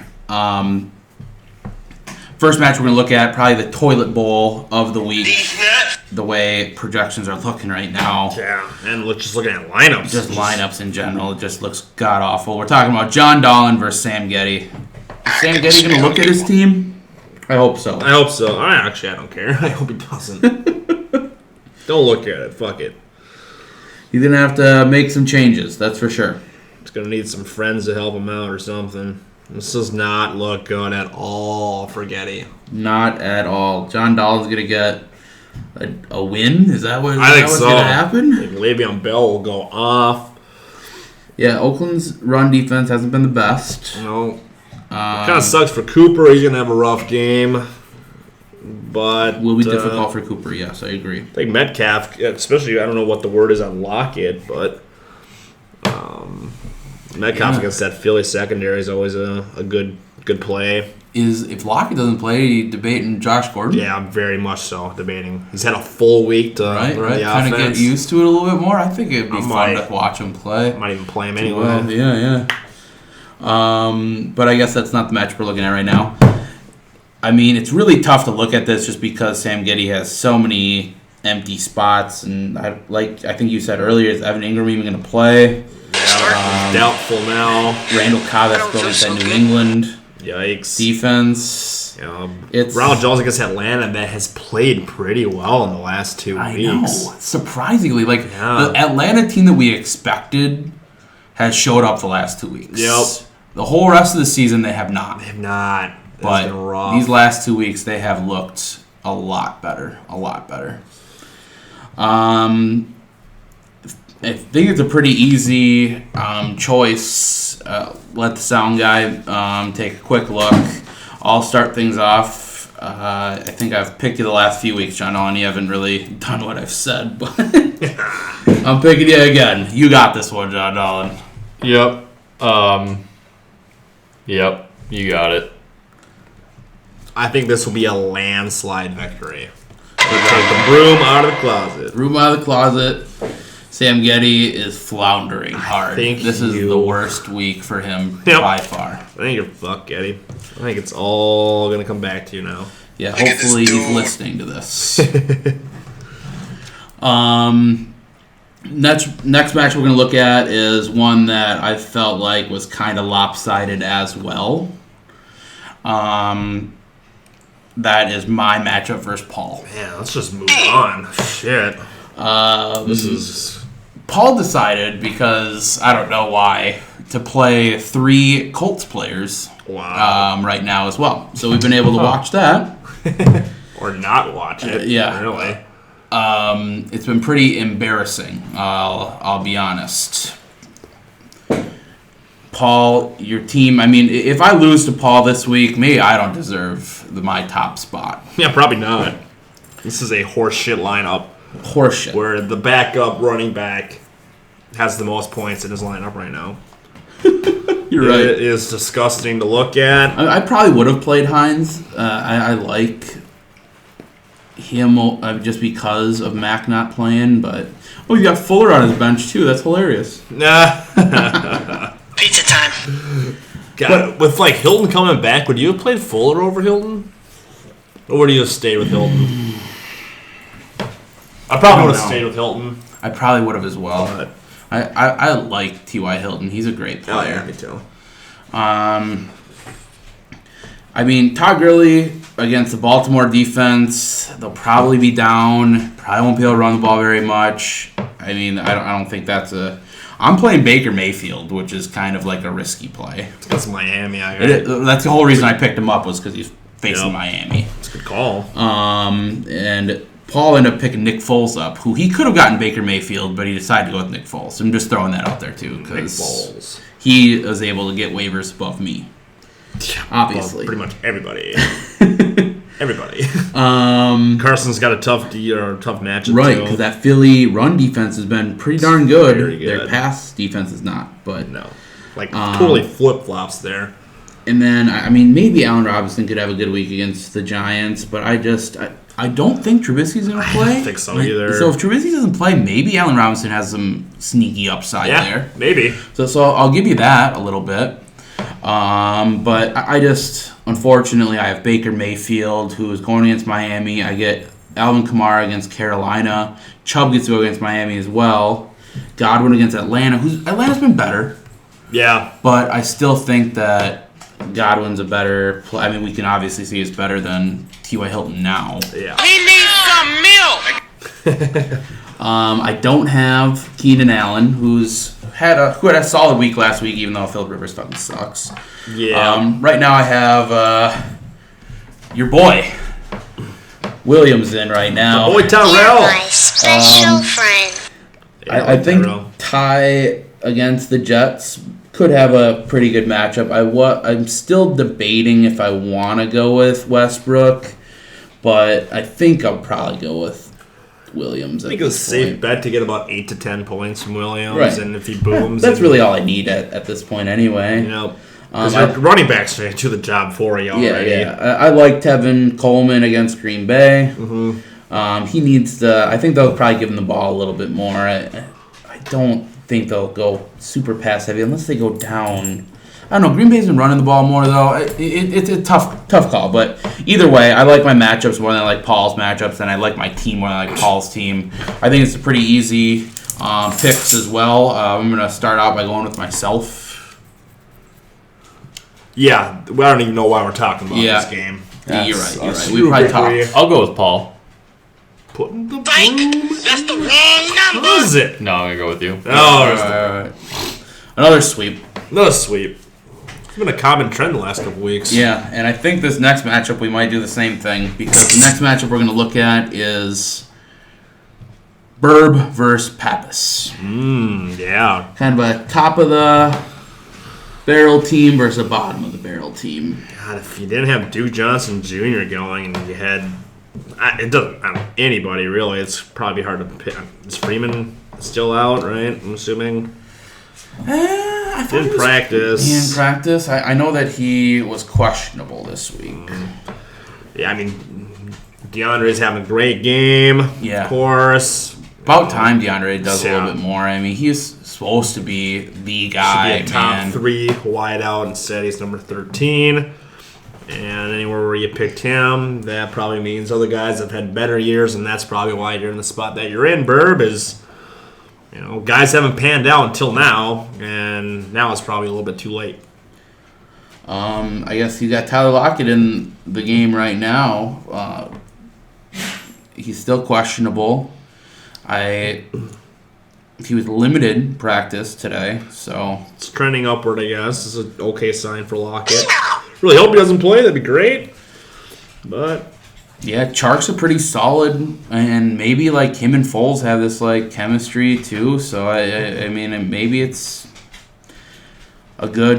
First match we're going to look at, probably the toilet bowl of the week. The way projections are looking right now. Yeah, and just looking at lineups. Just lineups in general, it just looks god-awful. We're talking about John Dahlin versus Sam Getty. Is Sam Getty going to look at his team? I hope so. I hope so. I don't care. I hope he doesn't. Don't look at it. Fuck it. He's going to have to make some changes, that's for sure. He's going to need some friends to help him out or something. This does not look good at all for Getty. Not at all. John Dahlin's going to get a win? Is that what? I think what's so. going to happen? Like Le'Veon Bell will go off. Yeah, Oakland's run defense hasn't been the best. You know, kind of sucks for Cooper. He's gonna have a rough game, but Will be difficult for Cooper. Yes, I agree. I think Metcalf, especially, I don't know what the word is on Lockett, but Metcalf against that Philly secondary is always a good play. If Lockett doesn't play, are you debating Josh Gordon? Yeah, very much so. Debating. He's had a full week to Right. the Kind of offense. get used to it a little bit more. I think it'd be fun might. to watch him play. Might even play him anyway. Well, yeah. But I guess that's not the match we're looking at right now. I mean, it's really tough to look at this just because Sam Getty has so many empty spots, and I think you said earlier, is Evan Ingram even going to play? Doubtful now. Randall Cobb has to go against that New England Yikes. defense. It's Ronald Jones against Atlanta that has played pretty well in the last 2 I weeks. know, surprisingly, Yeah. the Atlanta team that we expected has showed up the last 2 weeks. Yep. The whole rest of the season they have not. If not, it's But been rough. these last 2 weeks, they have looked a lot better. I think it's a pretty easy choice. Let the sound guy take a quick look. I'll start things off. I think I've picked you the last few weeks, John Allen. You haven't really done what I've said, but I'm picking you again. You got this one, John Allen. Yep. Yep. You got it. I think this will be a landslide victory. Take the broom out of the closet. Room out of the closet. Sam Getty is floundering hard. think This is you- the worst week for him Yep. by far. I think you're fucked, Eddie. I think it's all going to come back to you now. Yeah, Look at this hopefully he's door. listening to this. Next match we're going to look at is one that I felt like was kind of lopsided as well. That is my matchup versus Paul. Man, let's just move on. Shit. This is... Paul decided, because I don't know why, to play 3 Colts players Wow. right now as well. So we've been able to watch that. Or not watch it. Yeah. Really. It's been pretty embarrassing. I'll be honest. Paul, your team. I mean, if I lose to Paul this week, maybe I don't deserve my top spot. Yeah, probably not. This is a horseshit lineup Horseshit. where the backup running back has the most points in his lineup right now. You're right. It is disgusting to look at. I probably would have played Hines. I like him just because of Mac not playing, but you got Fuller on his bench too. That's hilarious. Nah. Pizza time. God, with like Hilton coming back, would you have played Fuller over Hilton? Or would you have stayed with Hilton? I probably would have know. stayed with Hilton. I probably would have as well. But, I like T.Y. Hilton. He's a great oh player. yeah, me too. I mean, Todd Gurley against the Baltimore defense, they'll probably be down. Probably won't be able to run the ball very much. I mean, I don't think that's a. I'm playing Baker Mayfield, which is kind of like a risky play. That's Miami. That's the whole reason I picked him up was because he's facing Yep. Miami. It's a good call. And Paul ended up picking Nick Foles up, who he could have gotten Baker Mayfield, but he decided to go with Nick Foles. I'm just throwing that out there too Nick because Foles. he was able to get waivers above me. Obviously. Well, pretty much everybody. Everybody. Um, Carson's got a tough matchup right, too. because that Philly run defense has been pretty darn good. Very good. Their pass defense is not, but No. Like, totally flip-flops there. And then, I mean, maybe Allen Robinson could have a good week against the Giants, but I don't think Trubisky's going to play. I don't think so either. So if Trubisky doesn't play, maybe Allen Robinson has some sneaky upside there. Maybe. So I'll give you that a little bit. But I just, unfortunately, I have Baker Mayfield, who is going against Miami. I get Alvin Kamara against Carolina. Chubb gets to go against Miami as well. Godwin against Atlanta. Atlanta's been better. Yeah. But I still think that Godwin's a better I mean, we can obviously see he's better than T.Y. Hilton now. Yeah. He needs some milk. I don't have Keenan Allen, who had a solid week last week, even though Philip Rivers fucking sucks. Yeah. Right now I have your boy Williams in right now. Boy, Tyrell. My special friend. Yeah, I think Tyrell. Ty against the Jets could have a pretty good matchup. I'm still debating if I want to go with Westbrook, but I think I'll probably go with Williams. I think it's a safe bet to get about 8 to 10 points from Williams, Right. and if he booms, That's really all I need at this point anyway. you know, because your running backs do the job for you already. Yeah. I like Tevin Coleman against Green Bay. Mm-hmm. He needs to. I think they'll probably give him the ball a little bit more. I don't think they'll go super pass heavy unless they go down. I don't know. Green Bay's been running the ball more though. It's a tough call, but either way, I like my matchups more than I like Paul's matchups, and I like my team more than I like Paul's team. I think it's a pretty easy picks as well. I'm gonna start out by going with myself. Yeah, I don't even know why we're talking about Yeah. this game. You're That's right. a We probably stupid talked. I'll go with Paul. Putting the Psych! broom. That's the wrong number. What is it? No, I'm gonna go with you. Oh, there's the- Alright. Another sweep. another sweep. It's been a common trend the last couple weeks. Yeah, and I think this next matchup we might do the same thing because the next matchup we're going to look at is Burb versus Pappas. Yeah. Kind of a top of the barrel team versus a bottom of the barrel team. God, if you didn't have Duke Johnson Jr. going and you had, it doesn't, anybody really, it's probably hard to pick. Is Freeman still out, right? I'm assuming. I thought he Didn't was practice. in practice. I know that he was questionable this week. Yeah, I mean, DeAndre's having a great game. Yeah. Of course. About time DeAndre does a Yeah. little bit more. I mean, he's supposed to be the Should guy, be a top man. 3 wideout. Instead, he's number 13. And anywhere where you picked him, that probably means other guys have had better years, and that's probably why you're in the spot that you're in. Burb is, you know, guys haven't panned out until now, and now it's probably a little bit too late. I guess you got Tyler Lockett in the game right now. He's still questionable. He was limited in practice today, so It's trending upward, I guess. It's an okay sign for Lockett. Really hope he doesn't play. That'd be great. But yeah, Chark's are pretty solid, and maybe like him and Foles have this like chemistry too. So I mean, maybe it's a good.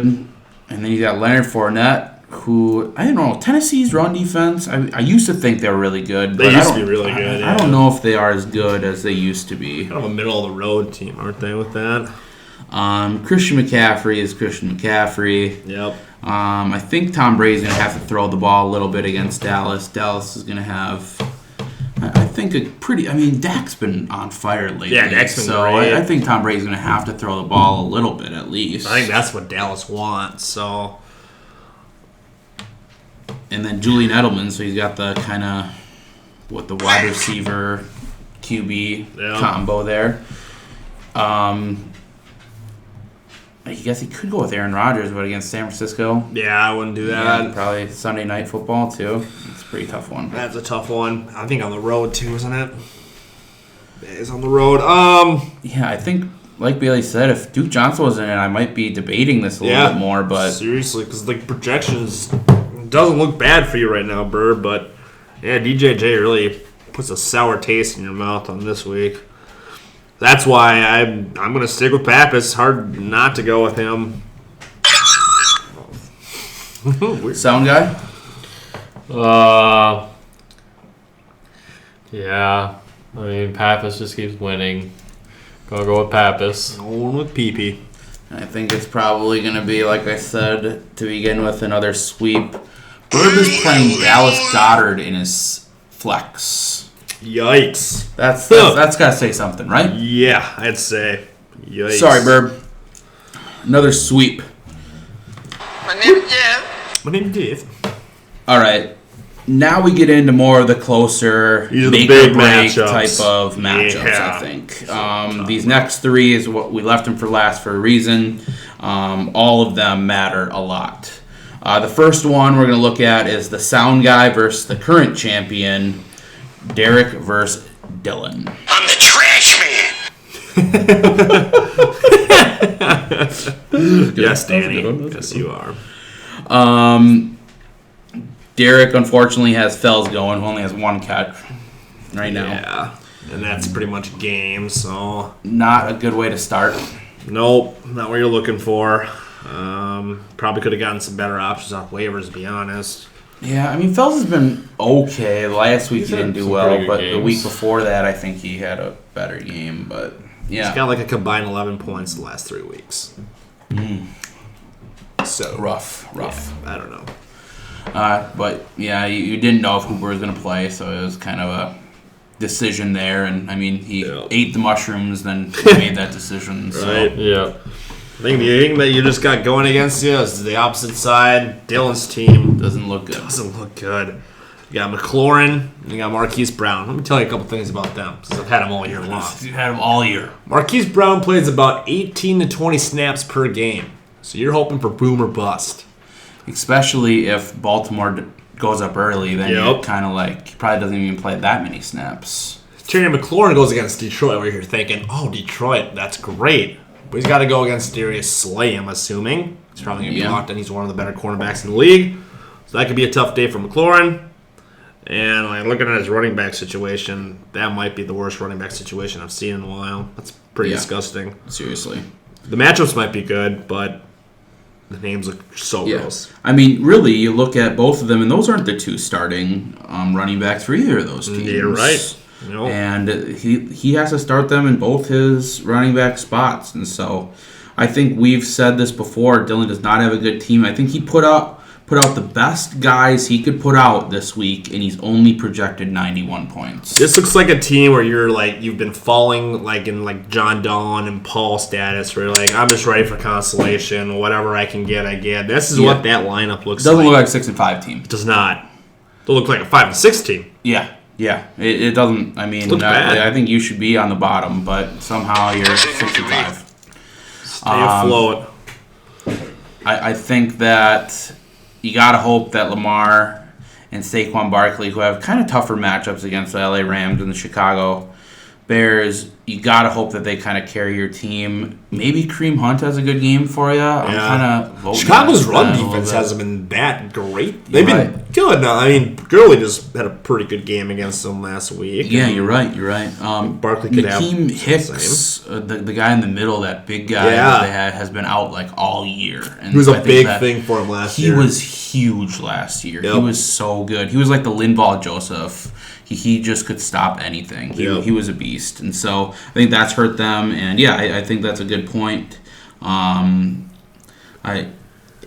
And then you got Leonard Fournette, who I don't know. Tennessee's run defense. I used to think they were really good. They but I used to be don't- really good, I don't yeah. know if they are as good as they used to be. kind of a middle of the road team, aren't they, with that? Christian McCaffrey is Christian McCaffrey. Yep. I think Tom Brady's going to have to throw the ball a little bit against Dallas. Dallas is going to have, I think, a pretty. I mean, Dak's been on fire lately. Yeah, Dak's been so great. I think Tom Brady's going to have to throw the ball a little bit at least. I think that's what Dallas wants, so. And then Julian Edelman, so he's got the kind of what the wide receiver QB Yeah. combo there. I guess he could go with Aaron Rodgers, but against San Francisco, Yeah, I wouldn't do that. yeah, probably Sunday Night Football too. It's a pretty tough one. That's a tough one. I think on the road too, isn't it? It's on the road. Yeah, I think, like Bailey said, if Duke Johnson was in it, I might be debating this a little bit more. But seriously, because the projections doesn't look bad for you right now, Bird. But yeah, DJJ really puts a sour taste in your mouth on this week. That's why I'm gonna stick with Pappas. Hard not to go with him. sound guy, Yeah. I mean, Pappas just keeps winning. Gonna go with Pappas. Going with PP. I think it's probably going to be, like I said, to begin with, another sweep. Bird is playing Dallas Goddard in his flex. Yikes. That's got to say something, right? Yeah, I'd say. Yikes. Sorry, Burb. Another sweep. My name is Jeff. My name's Dave. All right. Now we get into more of the closer These are the make big or break matchups. type of matchups, Yeah. I think. These next three is what we left them for last for a reason. All of them matter a lot. The first one we're going to look at is the sound guy versus the current champion, Derek versus Dylan. I'm the trash man. Yes, Danny. Yes, you are. Derek, unfortunately, has Fells going, who only has one catch right now. Yeah. And that's pretty much a game, so. Not a good way to start. Nope, not what you're looking for. Probably could have gotten some better options off waivers, to be honest. Yeah, I mean, Fells has been okay. Last week He's he had didn't do some well, pretty good but the games. week before that, I think he had a better game. But He's yeah, got like a combined 11 points the last 3 weeks. So. rough. I don't know. But yeah, you didn't know if Hooper was going to play, so it was kind of a decision there. And I mean, he Yeah. ate the mushrooms, then made that decision. So. Right. Yeah. I think the thing that you just got going against you is the opposite side. Dylan's team Doesn't look good. doesn't look good. You got McLaurin and you got Marquise Brown. Let me tell you a couple things about them since I've had them all year long. You had him all year. Marquise Brown plays about 18 to 20 snaps per game. So you're hoping for boom or bust. Especially if Baltimore goes up early, then you're Yep. kind of like, he probably doesn't even play that many snaps. Terry McLaurin goes against Detroit where you're thinking, oh, Detroit, that's great. But he's got to go against Darius Slay, I'm assuming. He's probably going to be Yeah. locked in. He's one of the better cornerbacks in the league. So that could be a tough day for McLaurin. And like, looking at his running back situation, that might be the worst running back situation I've seen in a while. That's pretty Yeah. disgusting. Seriously. The matchups might be good, but the names look so gross. I mean, really, you look at both of them, and those aren't the two starting running backs for either of those teams. You're right. You know, And he has to start them in both his running back spots. And so I think we've said this before. Dylan does not have a good team. I think he put out the best guys he could put out this week, and he's only projected 91 points. this looks like a team where you've been falling like in like John Dawn and Paul status, where you're like, I'm just ready for consolation. Whatever I can get, I get. This is what that lineup looks Doesn't like. look like 6-5 team. It does not. It'll look like a 5-6 team. Yeah. It doesn't. I mean, Looks bad. I think you should be on the bottom, but somehow you're 65. Stay afloat. I think that you got to hope that Lamar and Saquon Barkley, who have kind of tougher matchups against the LA Rams and the Chicago Bears, you got to hope that they kind of carry your team. Maybe Kareem Hunt has a good game for you. I'm kind of voting Chicago's against run that a little defense bit. hasn't been that great. They've been right. good now. I mean, Gurley just had a pretty good game against them last week. Yeah, you're right. Barkley could have Nakeem the Hicks, the guy in the middle, that big guy Yeah. that they had, has been out like all year. And He was I a think big that thing for him last He year. was huge last year. He Yep. was so good. He was like the Linval Joseph. He just could stop anything. Yep. He was a beast. And so I think that's hurt them. And yeah, I think that's a good point.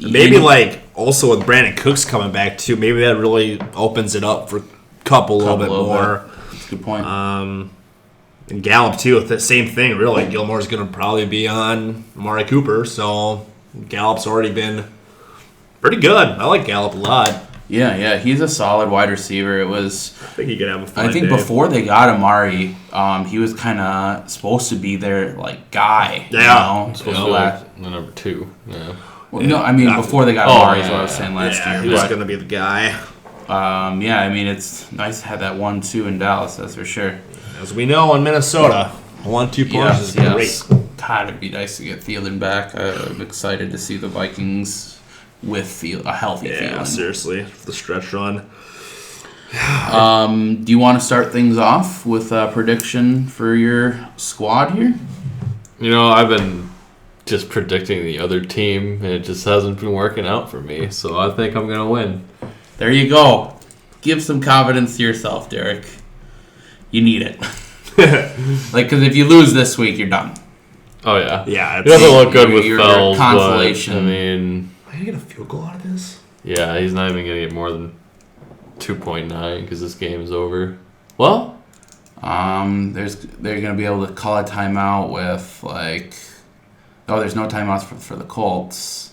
Maybe like also with Brandon Cooks coming back too. Maybe that really opens it up for Cup a little bit more. That's a good point. And Gallup too. With the same thing, really. Gilmore's going to probably be on Amari Cooper, so Gallup's already been pretty good. I like Gallup a lot. Yeah, he's a solid wide receiver. It was. I think he could have a fun I think day. before they got Amari, he was kind of supposed to be their like guy. Yeah. You know? Supposed to be like the number 2. Yeah. Well, no, I mean Not- before they got Oh, Amari is yeah, what I was yeah. saying last Yeah, year. he was But, going to be the guy. yeah, I mean it's nice to have that 1-2 in Dallas. That's for sure. As we know in Minnesota, 1-2 punch is great. God, it'd be nice to get Thielen back. I'm excited to see the Vikings with a healthy Yeah, Thielen. seriously. The stretch run. Do you want to start things off with a prediction for your squad here? You know, I've been just predicting the other team, and it just hasn't been working out for me. So I think I'm gonna win. There you go. Give some confidence to yourself, Derek. You need it. Because if you lose this week, you're done. Oh yeah. Yeah, He doesn't look good your- with your Fells, but consolation. I mean, Am I gonna get a field goal out of this? yeah, he's not even gonna get more than 2.9 because this game is over. Well, They're gonna be able to call a timeout with like, there's no timeouts for the Colts.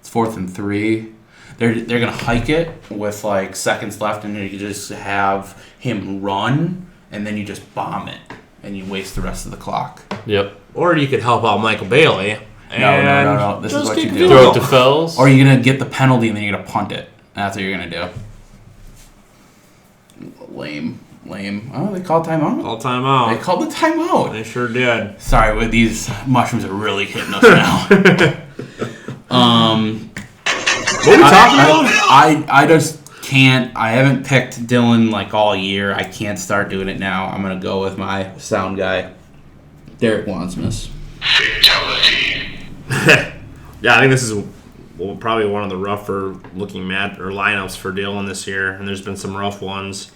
It's 4th and 3. They're gonna hike it with like seconds left, and you just have him run, and then you just bomb it, and you waste the rest of the clock. yep. Or you could help out Michael Bailey. No. This is just what you kick do. field Throw goal. it to Fells. Or you're gonna get the penalty, and then you're gonna punt it. That's what you're gonna do. Lame. Oh, they called timeout. All time out. They called the timeout. They sure did. Sorry, but these mushrooms are really hitting us now. What are we talking about? I just can't. I haven't picked Dylan like all year. I can't start doing it now. I'm gonna go with my sound guy, Derek Wansmus. Yeah, I think this is probably one of the rougher looking lineups for Dylan this year, and there's been some rough ones.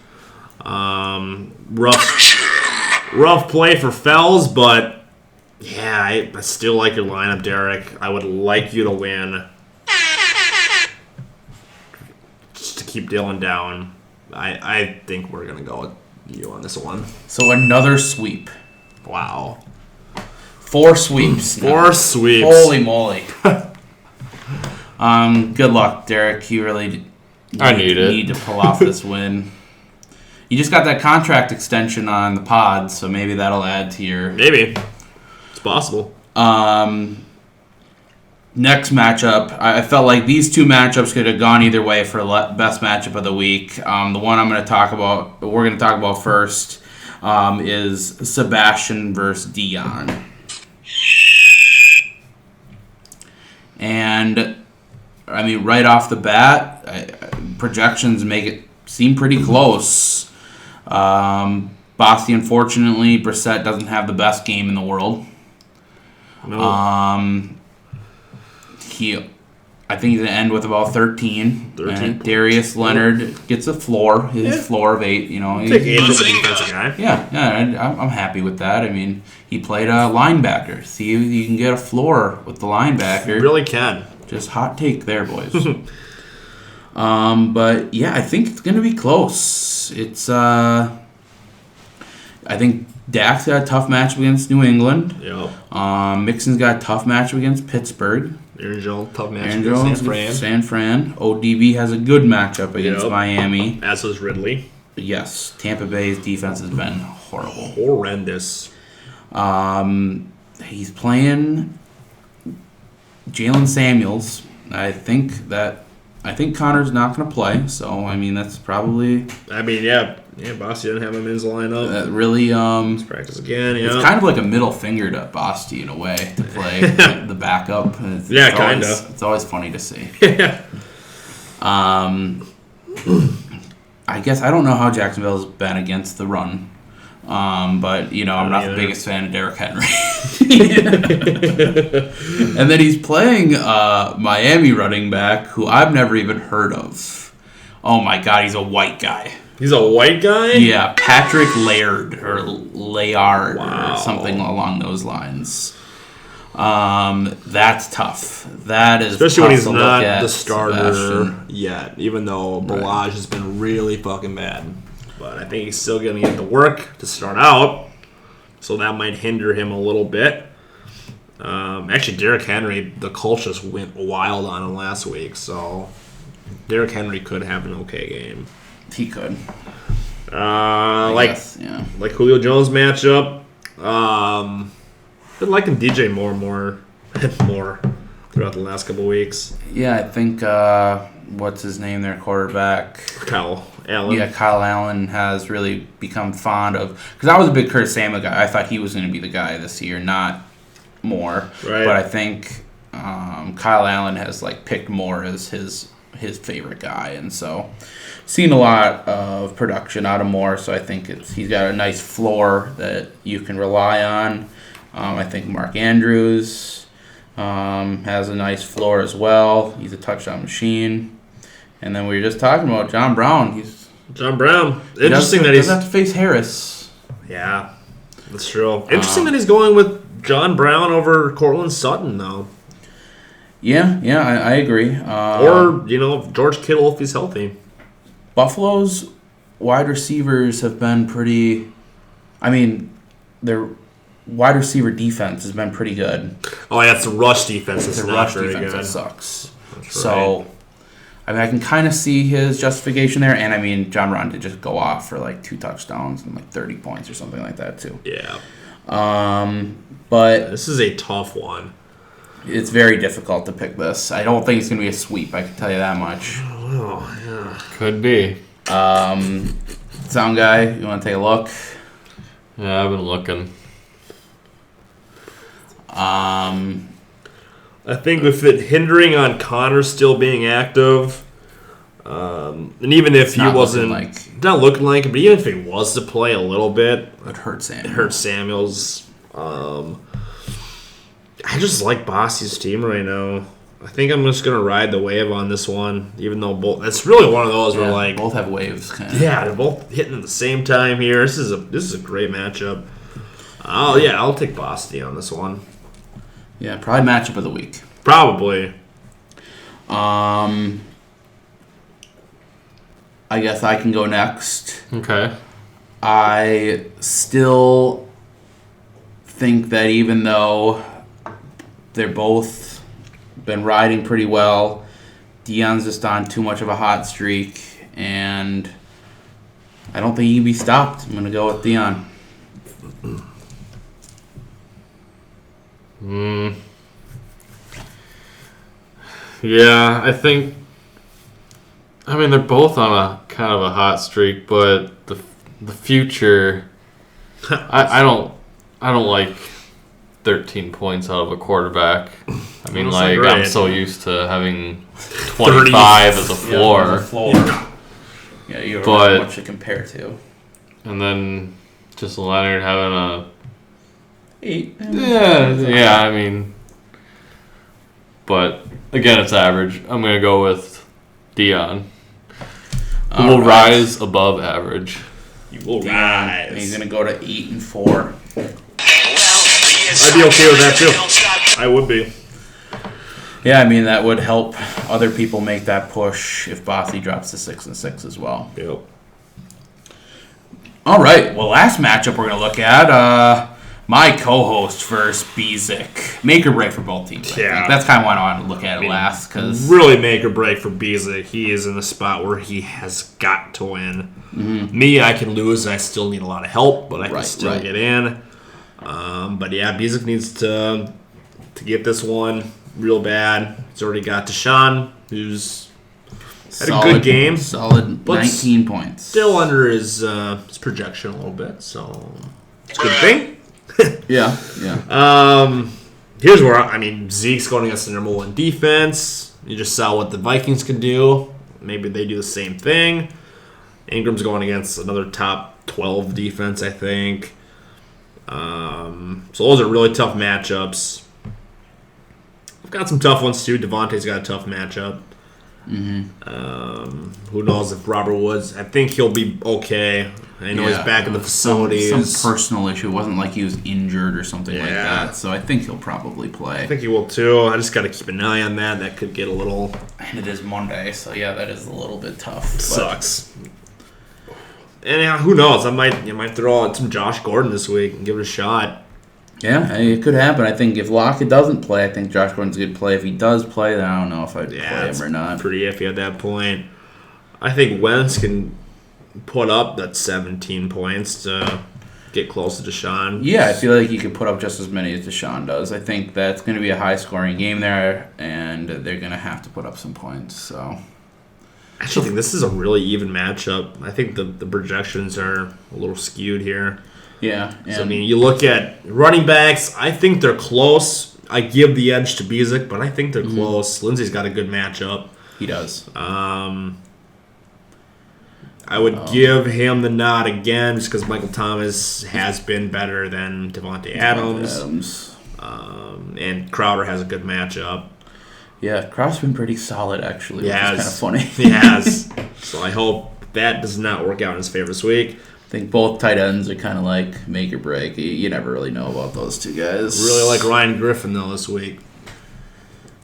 Rough play for Fells, but yeah, I still like your lineup, Derek. I would like you to win, just to keep Dylan down. I think we're gonna go with you on this one. So another sweep. Wow, 4 sweeps. now. 4 sweeps. Holy moly. Good luck, Derek. You really I need it. need to pull off this win. You just got that contract extension on the pod, so maybe that'll add to your. Maybe it's possible. Next matchup, I felt like these two matchups could have gone either way for best matchup of the week. The one we're going to talk about first, is Sebastian versus Dion. And I mean, right off the bat, projections make it seem pretty close. Basti, unfortunately, Brissett doesn't have the best game in the world. No. I think he's going to end with about 13. 13 And Darius Leonard gets a floor, floor of 8. You know, Take 8 for the defensive guy. yeah, I'm happy with that. I mean, he played a linebacker. See, you can get a floor with the linebacker. You really can. Just hot take there, boys. But yeah, I think it's gonna be close. It's I think Dak's got a tough matchup against New England. Yep. Mixon's got a tough matchup against Pittsburgh. Aaron Jones, tough match Aaron against Jones, San Fran. San Fran. ODB has a good matchup against Yep. Miami. As was Ridley. Yes, Tampa Bay's defense has been horrible. Horrendous. He's playing Jalen Samuels. I think Connor's not going to play, so I mean that's probably I mean, yeah, Boston didn't have him in his lineup. really Practice again, yeah. It's kind of like a middle finger to Basti in a way to play the backup. Yeah, It's always- kinda. It's always funny to see. Yeah. I guess I don't know how Jacksonville's been against the run. But, you know, I'm not the either. biggest fan of Derrick Henry. And then he's playing Miami running back, who I've never even heard of. Oh, my God, he's a white guy. He's a white guy? Yeah, Patrick Laird, or Layard, Wow. or something along those lines. That's tough. That is Especially when tough he's to look not at, the starter Sebastian. yet, even though Balaj has been really fucking bad. But I think he's still going to get the work to start out, so that might hinder him a little bit. Actually, Derrick Henry, the Colts just went wild on him last week, so Derrick Henry could have an okay game. He could. Like Yeah. like Julio Jones matchup. Been liking DJ more and more throughout the last couple weeks. Yeah, I think, what's his name, their quarterback? Kyle Allen. Yeah, Kyle Allen has really become fond of... Because I was a big Curtis Samuel guy. I thought he was going to be the guy this year, not Moore. Right. But I think Kyle Allen has like picked Moore as his favorite guy. And so seen a lot of production out of Moore. So I think he's got a nice floor that you can rely on. I think Mark Andrews has a nice floor as well. He's a touchdown machine. And then we were just talking about John Brown. Interesting that He he's doesn't have to face Harris. yeah, that's true. Interesting that he's going with John Brown over Cortland Sutton, though. Yeah, I agree. Or, George Kittle if he's healthy. Buffalo's wide receivers have been pretty... I mean, their wide receiver defense has been pretty good. Oh, yeah, it's the rush defense. It's It's a not rush very defense good. that sucks. That's So, right. I mean, I can kind of see his justification there. And, I mean, John Brown did just go off for, 2 touchdowns and, 30 points or something like that, too. Yeah. But This is a tough one. it's very difficult to pick this. I don't think it's going to be a sweep. I can tell you that much. Oh, yeah. Could be. Sound guy, you want to take a look? Yeah, I've been looking. I think with it hindering on Connor still being active, and even if he not wasn't looking like- not looking like it, but even if he was to play a little bit, It hurts Sam. it hurts Samuels. I just like Bossy's team right now. I think I'm just gonna ride the wave on this one, even though both. It's really one of those where Yeah, both have waves, kind of. yeah, they're both hitting at the same time here. This is a great matchup. Oh yeah, I'll take Bossy on this one. Yeah, probably matchup of the week. Probably. I guess I can go next. Okay. I still think that even though they're both been riding pretty well, Dion's just on too much of a hot streak, and I don't think he can be stopped. I'm going to go with Dion. Yeah, I think. I mean, they're both on a kind of a hot streak, but the future. I don't like 13 points out of a quarterback. I mean, That's like not I'm great. so used to having 25 as a floor, Yeah, you don't But- have much to compare to. and then just Leonard having a 8. yeah. I mean, but again, it's average. I'm gonna go with Dion. Who will rise above average. You will And he's going to go to 8 and 4. I'd be okay with that too. I would be. Yeah, I mean, that would help other people make that push if Bossy drops to 6 and 6 as well. Yep. All right, well, last matchup we're going to look at, my co-host versus Bezic. Make or break for both teams. I Yeah. think. That's kind of why I wanted to look at it last, because Really make or break for Bezic. He is in a spot where he has got to win. Me, I can lose. I still need a lot of help, but I can Right, still right. get in. But yeah, Bezic needs to get this one real bad. He's already got Deshaun, who's had a good game. Solid But 19 points. still under his projection a little bit, so it's a good thing. Yeah, yeah. Here's where Zeke's going against the number 1 defense. You just saw what the Vikings can do. Maybe they do the same thing. Ingram's going against another top 12 defense, I think. So those are really tough matchups. I've got some tough ones too. Devontae's got a tough matchup. Who knows if Robert Woods? I think he'll be okay. I know he's back in the facilities. Some personal issue. It wasn't like he was injured or something like Yeah. that. So I think he'll probably play. I think he will too. I just got to keep an eye on that. That could get a little And it is Monday, so yeah, that is a little bit tough. But sucks. And who knows? I might throw out some Josh Gordon this week and give it a shot. yeah, it could happen. I think if Lockett doesn't play, I think Josh Gordon's a good play. If he does play, then I don't know if I'd Yeah, play it's him or not. pretty iffy at that point. I think Wentz can put up that 17 points to get close to Deshaun. Yeah, I feel like he could put up just as many as Deshaun does. I think that's going to be a high-scoring game there, and they're going to have to put up some points. So I actually think this is a really even matchup. I think the projections are a little skewed here. yeah, So, you look at running backs, I think they're close. I give the edge to Bezic, but I think they're close. Lindsey's got a good matchup. he does. I would give him the nod again just because Michael Thomas has been better than Devontae Adams. And Crowder has a good matchup. Yeah, Crowder's been pretty solid actually, He which has. is kind of funny. He has. So I hope that does not work out in his favor this week. think both tight ends are kind of like make or break. You never really know about those two guys. Really like Ryan Griffin though this week.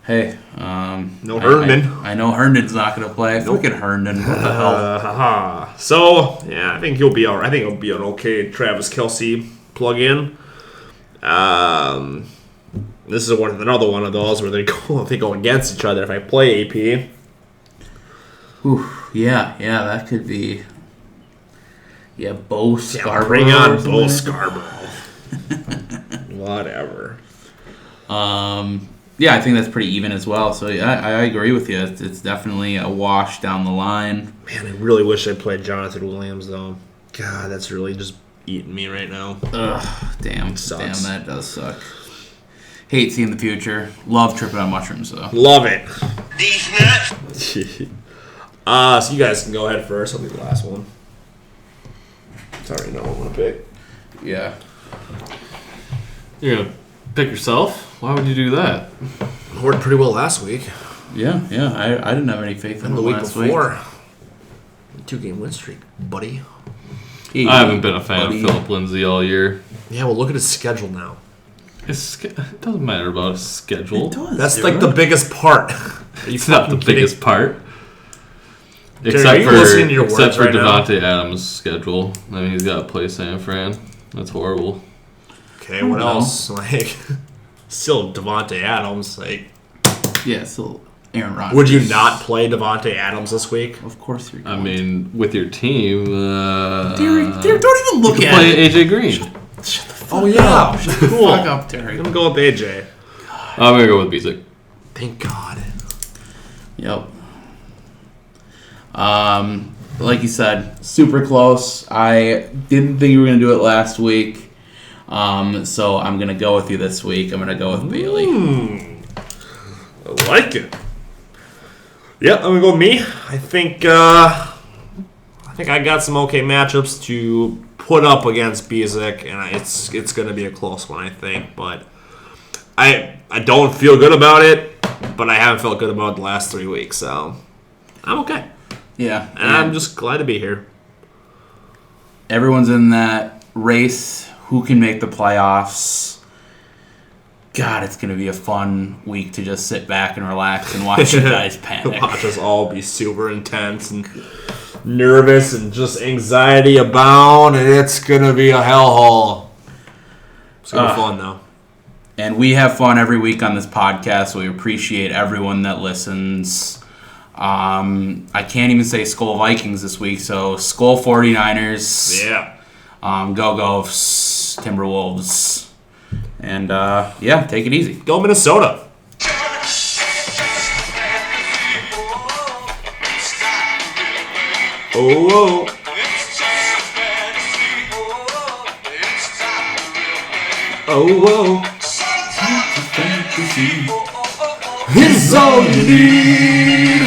Hey, No Herndon. I know Herndon's not going to play. Look at Herndon. What the hell? So yeah, I think he'll be alright. I think he'll be an okay Travis Kelce plug-in. This is another one of those where they go against each other. If I play AP, Yeah, that could be. Yeah, Bo Scarborough. bring on or something Bo like that. Scarborough. Whatever. Yeah, I think that's pretty even as well. So yeah, I agree with you. It's definitely a wash down the line. Man, I really wish I played Jonathan Williams though. God, that's really just eating me right now. Ugh, damn, Sucks. that does suck. Hate seeing the future. Love tripping on mushrooms though. Love it. These nuts. So you guys can go ahead first. I'll be the last one. Sorry, no one want to pick. Yeah. You're gonna pick yourself? Why would you do that? Worked pretty well last week. Yeah. I didn't have any faith in And the him week last before. 2-game win streak, buddy. week. I haven't been a fan Buddy. of Philip Lindsay all year. Yeah, well, look at his schedule now. It doesn't matter about his schedule. It does, That's dude. like the biggest part. Are you It's not the fucking kidding? biggest part. are Except you for listening to your words right now? Devontae Adams' schedule. I mean, he's got to play San Fran. That's horrible. Okay, what know. else? Like, still Devontae Adams. Like, Yeah, so Aaron Rodgers. would you not play Devontae Adams this week? Of course you're I going mean, with your team, Derek, don't even look you at play it. AJ Green. Oh yeah, cool. Fuck up, Derek. I'm gonna go with AJ. I'm gonna go with Bisick. Thank God. Yep. Like you said, super close. I didn't think you were gonna do it last week. So I'm gonna go with you this week. I'm gonna go with Bailey. I like it. Yeah, I'm gonna go with me. I think I got some okay matchups to put up against Bisick, and it's gonna be a close one, I think. But I don't feel good about it, but I haven't felt good about it the last 3 weeks, so I'm okay. Yeah, And I'm just glad to be here. everyone's in that race. Who can make the playoffs? God, it's gonna be a fun week to just sit back and relax and watch you guys panic. Watch us all be super intense and nervous and just anxiety abound, and it's gonna be a hellhole. It's gonna be fun though. And we have fun every week on this podcast, so we appreciate everyone that listens. I can't even say Skull Vikings this week, so Skull 49ers. Yeah. Go Gophs, Timberwolves. And yeah, take it easy. Go Minnesota. Oh, oh, oh. It's all you need.